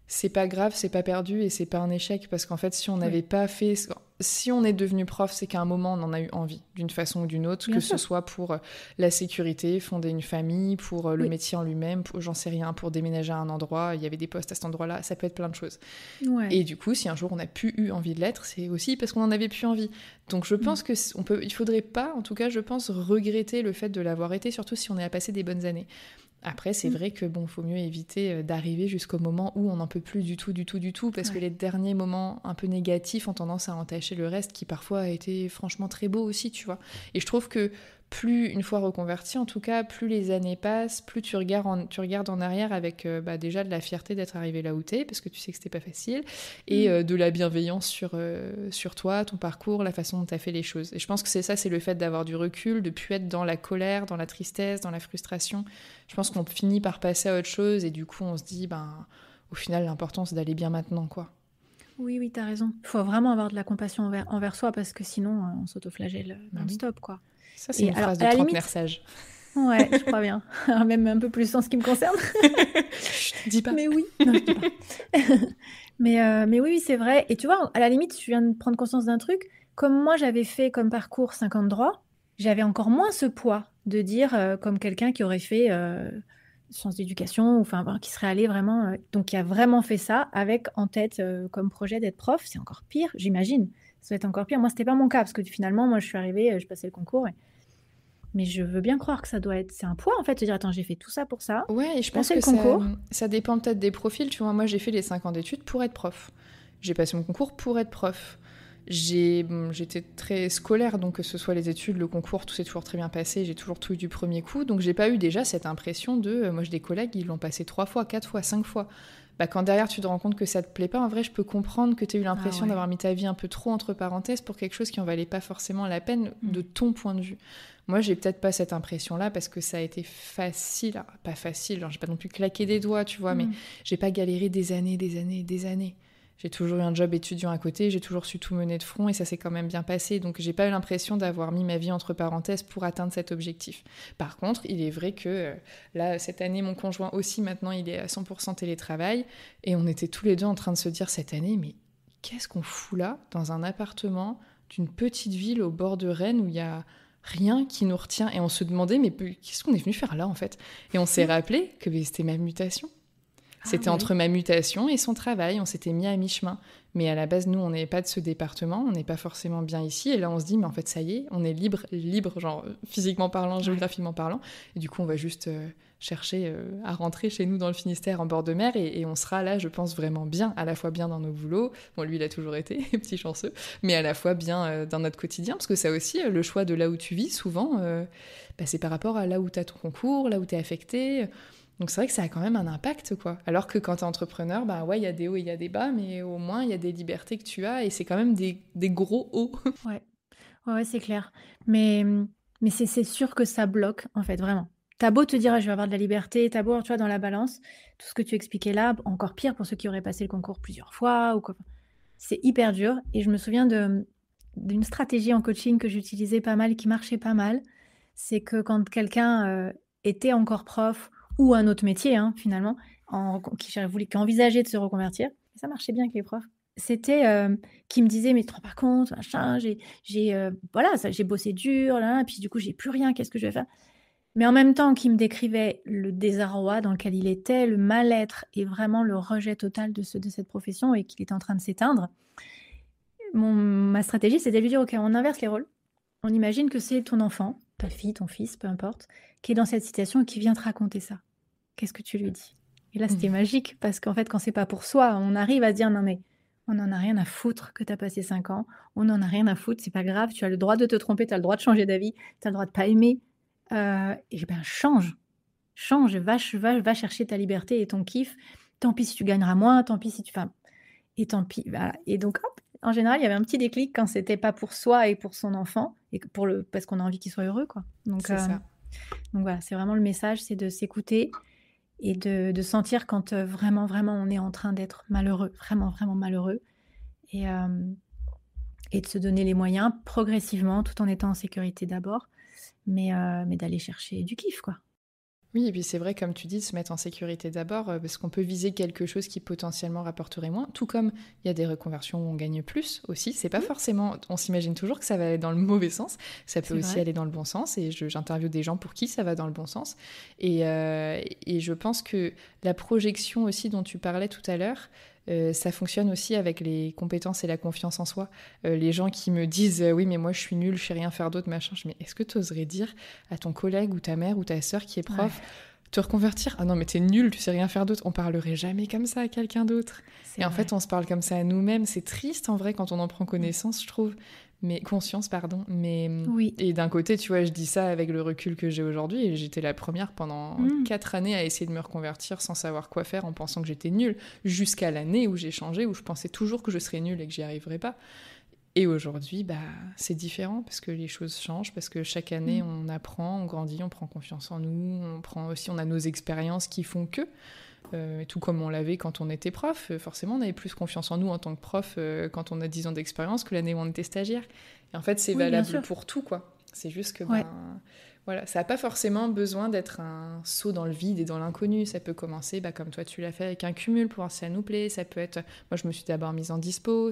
c'est pas grave, c'est pas perdu et c'est pas un échec. Parce qu'en fait, si on n'avait pas fait... si on est devenu prof, c'est qu'à un moment, on en a eu envie, d'une façon ou d'une autre, Bien que ce sûr. soit pour la sécurité, fonder une famille, pour le Oui. métier en lui-même, j'en sais rien, pour déménager à un endroit, il y avait des postes à cet endroit-là, ça peut être plein de choses. Ouais. Et du coup, si un jour on n'a plus eu envie de l'être, c'est aussi parce qu'on n'en avait plus envie. Donc je pense que il faudrait pas, en tout cas, je pense, regretter le fait de l'avoir été, surtout si on a passé des bonnes années. Après, c'est vrai que bon, faut mieux éviter d'arriver jusqu'au moment où on n'en peut plus du tout, parce que Ouais. les derniers moments un peu négatifs ont tendance à entacher le reste, qui parfois a été franchement très beau aussi, tu vois. Et je trouve que plus, une fois reconverti, en tout cas, plus les années passent, plus tu regardes en arrière avec déjà de la fierté d'être arrivé là où t'es, parce que tu sais que c'était pas facile, et de la bienveillance sur toi, ton parcours, la façon dont t'as fait les choses. Et je pense que c'est le fait d'avoir du recul, de plus être dans la colère, dans la tristesse, dans la frustration. Je pense qu'on finit par passer à autre chose, et du coup, on se dit, au final, l'important, c'est d'aller bien maintenant, quoi. Oui, oui, tu as raison. Il faut vraiment avoir de la compassion envers soi parce que sinon, on s'autoflagelle Bah oui. non-stop, quoi. Ça, c'est Et une alors, phrase à de la trentenaire limite, sage. ouais, je crois bien. Même un peu plus en ce qui me concerne. Chut, dis pas. Mais oui, non, je dis pas. Mais oui, oui, c'est vrai. Et tu vois, à la limite, je viens de prendre conscience d'un truc. Comme moi, j'avais fait comme parcours 50 droits, j'avais encore moins ce poids de dire comme quelqu'un qui aurait fait sciences d'éducation, ou enfin, qui serait allé vraiment, donc qui a vraiment fait ça avec en tête comme projet d'être prof. C'est encore pire, j'imagine. Ça va être encore pire. Moi, c'était pas mon cas parce que finalement, moi, je suis arrivée, je passais le concours. Mais je veux bien croire que ça doit être. C'est un poids en fait, de dire attends, j'ai fait tout ça pour ça, Ouais, et je pense passer que le concours. ça dépend peut-être des profils. Tu vois, moi, j'ai fait les 5 ans d'études pour être prof. J'ai passé mon concours pour être prof. J'étais très scolaire, donc que ce soit les études, le concours, tout s'est toujours très bien passé. J'ai toujours tout eu du premier coup. Donc, j'ai pas eu déjà cette impression de. Moi, j'ai des collègues, ils l'ont passé 3 fois, 4 fois, 5 fois. Quand derrière, tu te rends compte que ça te plaît pas, en vrai, je peux comprendre que tu aies eu Ah l'impression ouais. d'avoir mis ta vie un peu trop entre parenthèses pour quelque chose qui en valait pas forcément la peine de ton point de vue. Moi, j'ai peut-être pas cette impression-là parce que ça a été facile. Alors, pas facile, genre, j'ai pas non plus claqué des doigts, tu vois, mais j'ai pas galéré des années, des années, des années. J'ai toujours eu un job étudiant à côté, j'ai toujours su tout mener de front et ça s'est quand même bien passé. Donc, j'ai pas eu l'impression d'avoir mis ma vie entre parenthèses pour atteindre cet objectif. Par contre, il est vrai que là, cette année, mon conjoint aussi, maintenant, il est à 100% télétravail et on était tous les deux en train de se dire cette année, mais qu'est-ce qu'on fout là, dans un appartement d'une petite ville au bord de Rennes où il y a rien qui nous retient. Et on se demandait, mais qu'est-ce qu'on est venu faire là, en fait? Et on s'est rappelé que c'était ma mutation. Ah C'était ouais. entre ma mutation et son travail. On s'était mis à mi-chemin. Mais à la base, nous, on n'est pas de ce département. On n'est pas forcément bien ici. Et là, on se dit, mais en fait, ça y est, on est libre, libre, genre physiquement parlant, géographiquement parlant. Et du coup, on va juste chercher à rentrer chez nous dans le Finistère en bord de mer. Et on sera là, je pense, vraiment bien. À la fois bien dans nos boulots. Bon, lui, il a toujours été, petit chanceux. Mais à la fois bien dans notre quotidien. Parce que ça aussi, le choix de là où tu vis, souvent, c'est par rapport à là où tu as ton concours, là où tu es affecté. Donc c'est vrai que ça a quand même un impact, quoi. Alors que quand t'es entrepreneur, ouais, il y a des hauts et il y a des bas, mais au moins, il y a des libertés que tu as, et c'est quand même des gros hauts. Ouais. Ouais, ouais, c'est clair. Mais, mais c'est sûr que ça bloque, en fait, vraiment. T'as beau te dire, ah, je vais avoir de la liberté, t'as beau, tu vois, dans la balance, tout ce que tu expliquais là, encore pire pour ceux qui auraient passé le concours plusieurs fois ou quoi. C'est hyper dur. Et je me souviens d'une stratégie en coaching que j'utilisais pas mal, qui marchait pas mal. C'est que quand quelqu'un était encore prof ou un autre métier, hein, finalement, qui envisageait de se reconvertir, ça marchait bien avec les profs. C'était qui me disait, mais tu te rends pas compte, machin, voilà, j'ai bossé dur, là, puis du coup, j'ai plus rien, qu'est-ce que je vais faire? Mais en même temps, qui me décrivait le désarroi dans lequel il était, le mal-être et vraiment le rejet total de cette profession et qu'il était en train de s'éteindre. Ma stratégie, c'était de lui dire: «OK, on inverse les rôles. On imagine que c'est ton enfant, ta fille, ton fils, peu importe, qui est dans cette situation et qui vient te raconter ça. Qu'est-ce que tu lui dis?» Et là, c'était magique parce qu'en fait, quand c'est pas pour soi, on arrive à se dire: «Non mais on en a rien à foutre que tu as passé 5 ans. On en a rien à foutre, c'est pas grave, tu as le droit de te tromper, tu as le droit de changer d'avis, tu as le droit de pas aimer, et ben change, change, va chercher ta liberté et ton kiff. Tant pis si tu gagneras moins, tant pis si tu» enfin et tant pis, voilà. Et donc hop, en général, il y avait un petit déclic quand c'était pas pour soi et pour son enfant et que parce qu'on a envie qu'il soit heureux, quoi. C'est ça. Donc voilà, c'est vraiment le message, c'est de s'écouter et de sentir quand, vraiment, vraiment on est en train d'être malheureux, vraiment, vraiment malheureux et et de se donner les moyens progressivement, tout en étant en sécurité d'abord, mais d'aller chercher du kiff, quoi. Oui, et puis c'est vrai, comme tu dis, de se mettre en sécurité d'abord, parce qu'on peut viser quelque chose qui potentiellement rapporterait moins, tout comme il y a des reconversions où on gagne plus aussi. C'est pas forcément, on s'imagine toujours que ça va aller dans le mauvais sens, ça peut C'est aussi vrai. aller dans le bon sens, et j'interviewe des gens pour qui ça va dans le bon sens. Et je pense que la projection aussi dont tu parlais tout à l'heure, ça fonctionne aussi avec les compétences et la confiance en soi. Les gens qui me disent oui, mais moi je suis nulle, je sais rien faire d'autre, machin. Mais est-ce que tu oserais dire à ton collègue ou ta mère ou ta sœur qui est prof, te reconvertir? Ah non, mais t'es nulle, tu sais rien faire d'autre. On parlerait jamais comme ça à quelqu'un d'autre. C'est Et en vrai. fait, on se parle comme ça à nous-mêmes. C'est triste en vrai quand on en prend connaissance, je trouve. Mais conscience, pardon. Mais Oui. et d'un côté, tu vois, je dis ça avec le recul que j'ai aujourd'hui. Et j'étais la première pendant 4 années à essayer de me reconvertir sans savoir quoi faire, en pensant que j'étais nulle, jusqu'à l'année où j'ai changé, où je pensais toujours que je serais nulle et que j'y arriverais pas. Et aujourd'hui, bah, c'est différent parce que les choses changent, parce que chaque année, on apprend, on grandit, on prend confiance en nous, on a nos expériences qui font que. Tout comme on l'avait quand on était prof. Forcément, on avait plus confiance en nous en tant que prof quand on a 10 ans d'expérience que l'année où on était stagiaire. Et en fait, c'est Oui, bien valable sûr. pour tout, quoi. C'est juste que, Ouais. voilà, ça n'a pas forcément besoin d'être un saut dans le vide et dans l'inconnu. Ça peut commencer, comme toi tu l'as fait, avec un cumul pour voir si ça nous plaît. Ça peut être, moi je me suis d'abord mise en dispo.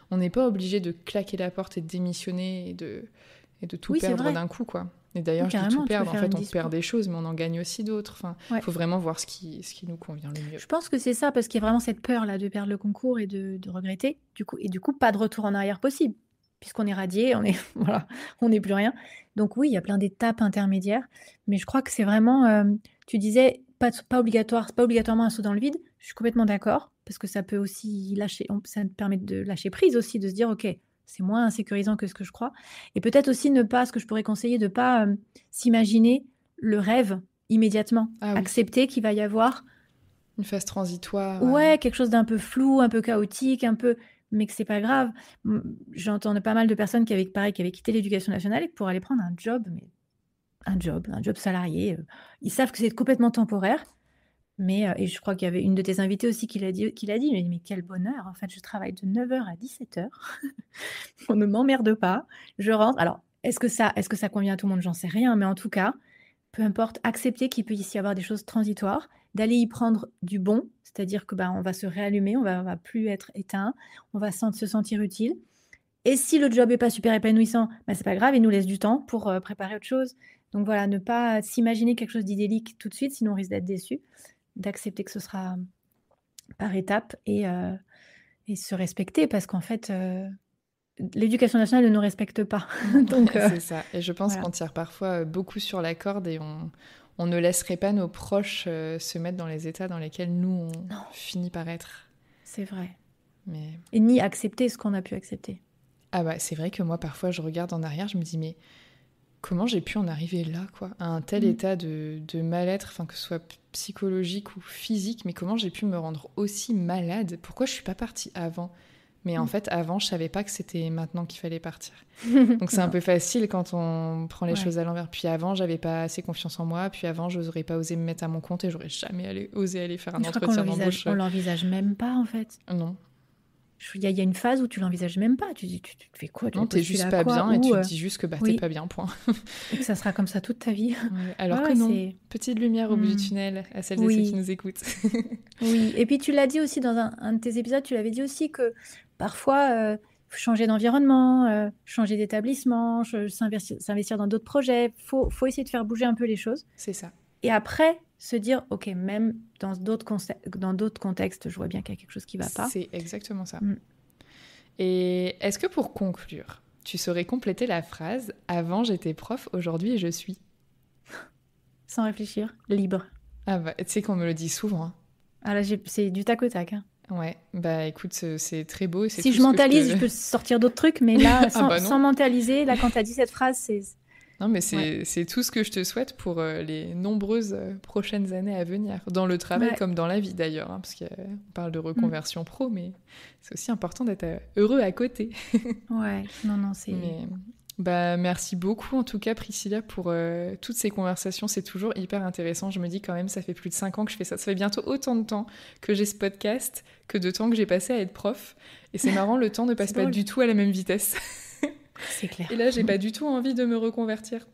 On n'est pas obligé de claquer la porte et de démissionner et de tout Oui, c'est perdre vrai. d'un coup, quoi. Et Oui, d'ailleurs, je dis tout carrément, tu peux perdre. En faire une fait, on dispo. perd des choses, mais on en gagne aussi d'autres. Enfin, Ouais. faut vraiment voir ce qui nous convient le mieux. Je pense que c'est ça, parce qu'il y a vraiment cette peur là de perdre le concours et de regretter. Du coup, pas de retour en arrière possible, puisqu'on est radié, on est voilà, on n'est plus rien. Donc oui, il y a plein d'étapes intermédiaires, mais je crois que c'est vraiment, tu disais pas obligatoire, c'est pas obligatoirement un saut dans le vide. Je suis complètement d'accord, parce que ça peut aussi lâcher, ça te permet de lâcher prise aussi, de se dire ok, c'est moins insécurisant que ce que je crois, et peut-être aussi ne pas, ce que je pourrais conseiller, de pas s'imaginer le rêve immédiatement, Ah oui, accepter qu'il va y avoir une phase transitoire. ouais, quelque chose d'un peu flou, un peu chaotique, un peu mais que c'est pas grave. J'entends pas mal de personnes qui avaient pareil, qui avaient quitté l'éducation nationale et pour aller prendre un job, mais un job salarié, ils savent que c'est complètement temporaire, mais et je crois qu'il y avait une de tes invitées aussi qui l'a dit, mais quel bonheur, en fait, je travaille de 9 heures à 17 heures. On ne m'emmerde pas, je rentre. Alors, est-ce que ça convient à tout le monde? J'en sais rien, mais en tout cas, peu importe, accepter qu'il peut y avoir des choses transitoires, d'aller y prendre du bon, c'est-à-dire que, on va se réallumer, on va plus être éteint, on va se sentir utile. Et si le job est pas super épanouissant, c'est pas grave, il nous laisse du temps pour, préparer autre chose. Donc voilà, ne pas s'imaginer quelque chose d'idyllique tout de suite, sinon on risque d'être déçu. D'accepter que ce sera par étapes et se respecter parce qu'en fait, l'éducation nationale ne nous respecte pas. Donc C'est ça. Et je pense voilà. qu'on tire parfois beaucoup sur la corde et on ne laisserait pas nos proches se mettre dans les états dans lesquels nous, on Non, finit par être. c'est vrai. Mais Et ni accepter ce qu'on a pu accepter. ah bah, c'est vrai que moi, parfois, je regarde en arrière, je me dis, mais comment j'ai pu en arriver là, quoi, à un tel état de mal-être, enfin, que ce soit psychologique ou physique, mais comment j'ai pu me rendre aussi malade? Pourquoi je suis pas partie avant? Mais en fait, avant, je savais pas que c'était maintenant qu'il fallait partir. Donc c'est un Non. peu facile quand on prend les Ouais. choses à l'envers. Puis avant, j'avais pas assez confiance en moi. Puis avant, j'aurais pas osé me mettre à mon compte et j'aurais jamais osé aller faire un Je crois qu'on entretien d'embauche. l'envisage même pas, en fait. Non, Il y a une phase où tu l'envisages même pas. Tu fais quoi? Tu non, vas t'es postuler juste à pas quoi? bien et Ou, tu te dis juste que bah, t'es oui, pas bien, point. et que ça sera comme ça toute ta vie. Ouais, alors Ouais, que ouais, non, c'est petite lumière au bout du mmh. tunnel à celles et ceux qui Oui, nous écoutent. oui. Et puis tu l'as dit aussi dans un de tes épisodes, tu l'avais dit aussi que parfois, faut changer d'environnement, changer d'établissement, s'investir dans d'autres projets. Faut essayer de faire bouger un peu les choses. C'est ça. Et après, se dire, OK, même dans d'autres contextes, je vois bien qu'il y a quelque chose qui va pas. C'est exactement ça. Mmh. Et est-ce que pour conclure, tu saurais compléter la phrase « Avant, j'étais prof, aujourd'hui, je suis ». Sans réfléchir, libre. Ah bah, tu sais qu'on me le dit souvent. Hein. Ah là, c'est du tac au tac. Hein. Ouais, bah écoute, c'est très beau. Et c'est Si tout je ce que mentalise, te- je peux sortir d'autres trucs, mais là, Ah bah non. sans mentaliser, là, quand tu as dit cette phrase, c'est... Non, mais Ouais. c'est tout ce que je te souhaite pour les nombreuses prochaines années à venir. Dans le travail Ouais. comme dans la vie d'ailleurs, hein, parce qu'on parle de Mm. reconversion pro, mais c'est aussi important d'être heureux à côté. Ouais, non, c'est... Mais bah, merci beaucoup en tout cas Priscilla pour toutes ces conversations, c'est toujours hyper intéressant. Je me dis quand même, ça fait plus de 5 ans que je fais ça. Ça fait bientôt autant de temps que j'ai ce podcast que de temps que j'ai passé à être prof. Et c'est marrant, le temps ne passe C'est pas drôle. du tout à la même vitesse. C'est clair. Et là, j'ai pas du tout envie de me reconvertir.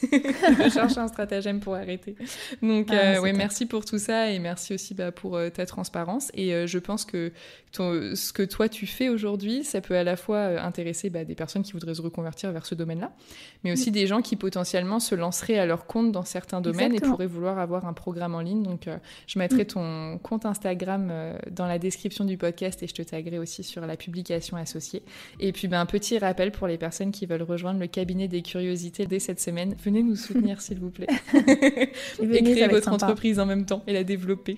Je cherche un stratagème pour arrêter. Donc, merci pour tout ça et merci aussi pour ta transparence. Et je pense que ce que toi, tu fais aujourd'hui, ça peut à la fois intéresser des personnes qui voudraient se reconvertir vers ce domaine-là, mais aussi des gens qui potentiellement se lanceraient à leur compte dans certains domaines et pourraient vouloir avoir un programme en ligne. Donc, je mettrai ton compte Instagram dans la description du podcast et je te taguerai aussi sur la publication associée. Et puis, un petit rappel pour les personnes qui veulent rejoindre le cabinet des curiosités dès cette semaine. Venez nous soutenir, s'il vous plaît. Et créer votre entreprise en même temps et la développer.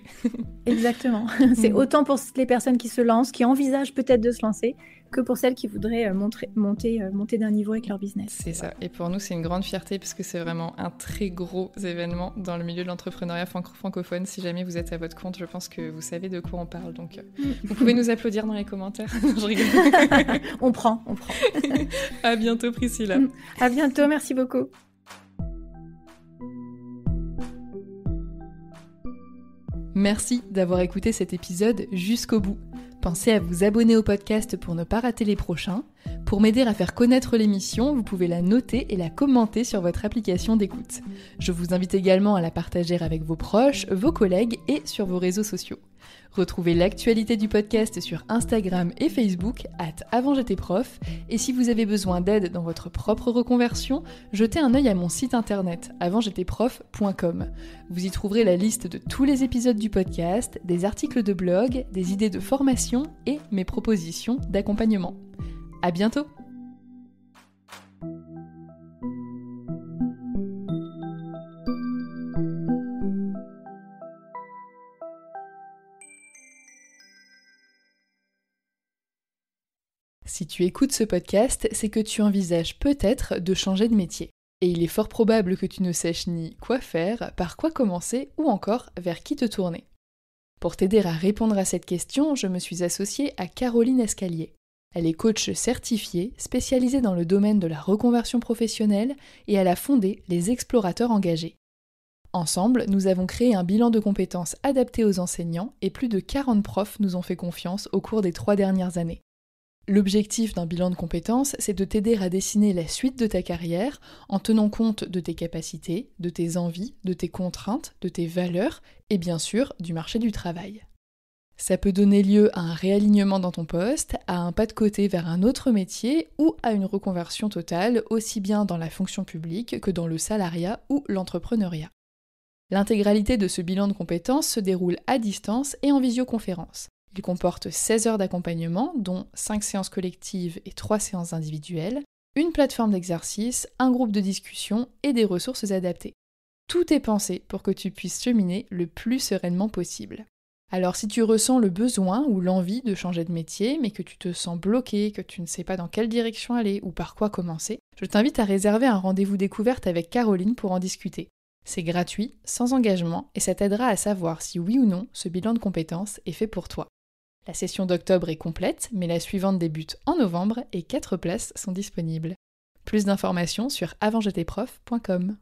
Exactement. C'est autant pour les personnes qui se lancent, qui envisagent peut-être de se lancer, que pour celles qui voudraient monter d'un niveau avec leur business. C'est ça. Et pour nous, c'est une grande fierté parce que c'est vraiment un très gros événement dans le milieu de l'entrepreneuriat francophone. Si jamais vous êtes à votre compte, je pense que vous savez de quoi on parle. Donc, vous pouvez nous applaudir dans les commentaires. Je rigole. On prend. À bientôt, Priscilla. À bientôt, merci beaucoup. Merci d'avoir écouté cet épisode jusqu'au bout. Pensez à vous abonner au podcast pour ne pas rater les prochains. Pour m'aider à faire connaître l'émission, vous pouvez la noter et la commenter sur votre application d'écoute. Je vous invite également à la partager avec vos proches, vos collègues et sur vos réseaux sociaux. Retrouvez l'actualité du podcast sur Instagram et Facebook @avantjétaiprof. Et si vous avez besoin d'aide dans votre propre reconversion, jetez un œil à mon site internet avantjétaiprof.com. Vous y trouverez la liste de tous les épisodes du podcast, des articles de blog, des idées de formation et mes propositions d'accompagnement. À bientôt! Si tu écoutes ce podcast, c'est que tu envisages peut-être de changer de métier. Et il est fort probable que tu ne saches ni quoi faire, par quoi commencer ou encore vers qui te tourner. Pour t'aider à répondre à cette question, je me suis associée à Caroline Escalier. Elle est coach certifiée, spécialisée dans le domaine de la reconversion professionnelle et elle a fondé les Explorateurs Engagés. Ensemble, nous avons créé un bilan de compétences adapté aux enseignants et plus de 40 profs nous ont fait confiance au cours des 3 dernières années. L'objectif d'un bilan de compétences, c'est de t'aider à dessiner la suite de ta carrière en tenant compte de tes capacités, de tes envies, de tes contraintes, de tes valeurs et bien sûr du marché du travail. Ça peut donner lieu à un réalignement dans ton poste, à un pas de côté vers un autre métier ou à une reconversion totale, aussi bien dans la fonction publique que dans le salariat ou l'entrepreneuriat. L'intégralité de ce bilan de compétences se déroule à distance et en visioconférence. Il comporte 16 heures d'accompagnement, dont 5 séances collectives et 3 séances individuelles, une plateforme d'exercice, un groupe de discussion et des ressources adaptées. Tout est pensé pour que tu puisses cheminer le plus sereinement possible. Alors si tu ressens le besoin ou l'envie de changer de métier, mais que tu te sens bloqué, que tu ne sais pas dans quelle direction aller ou par quoi commencer, je t'invite à réserver un rendez-vous découverte avec Caroline pour en discuter. C'est gratuit, sans engagement, et ça t'aidera à savoir si oui ou non ce bilan de compétences est fait pour toi. La session d'octobre est complète, mais la suivante débute en novembre et 4 places sont disponibles. Plus d'informations sur avantjétaiprof.com.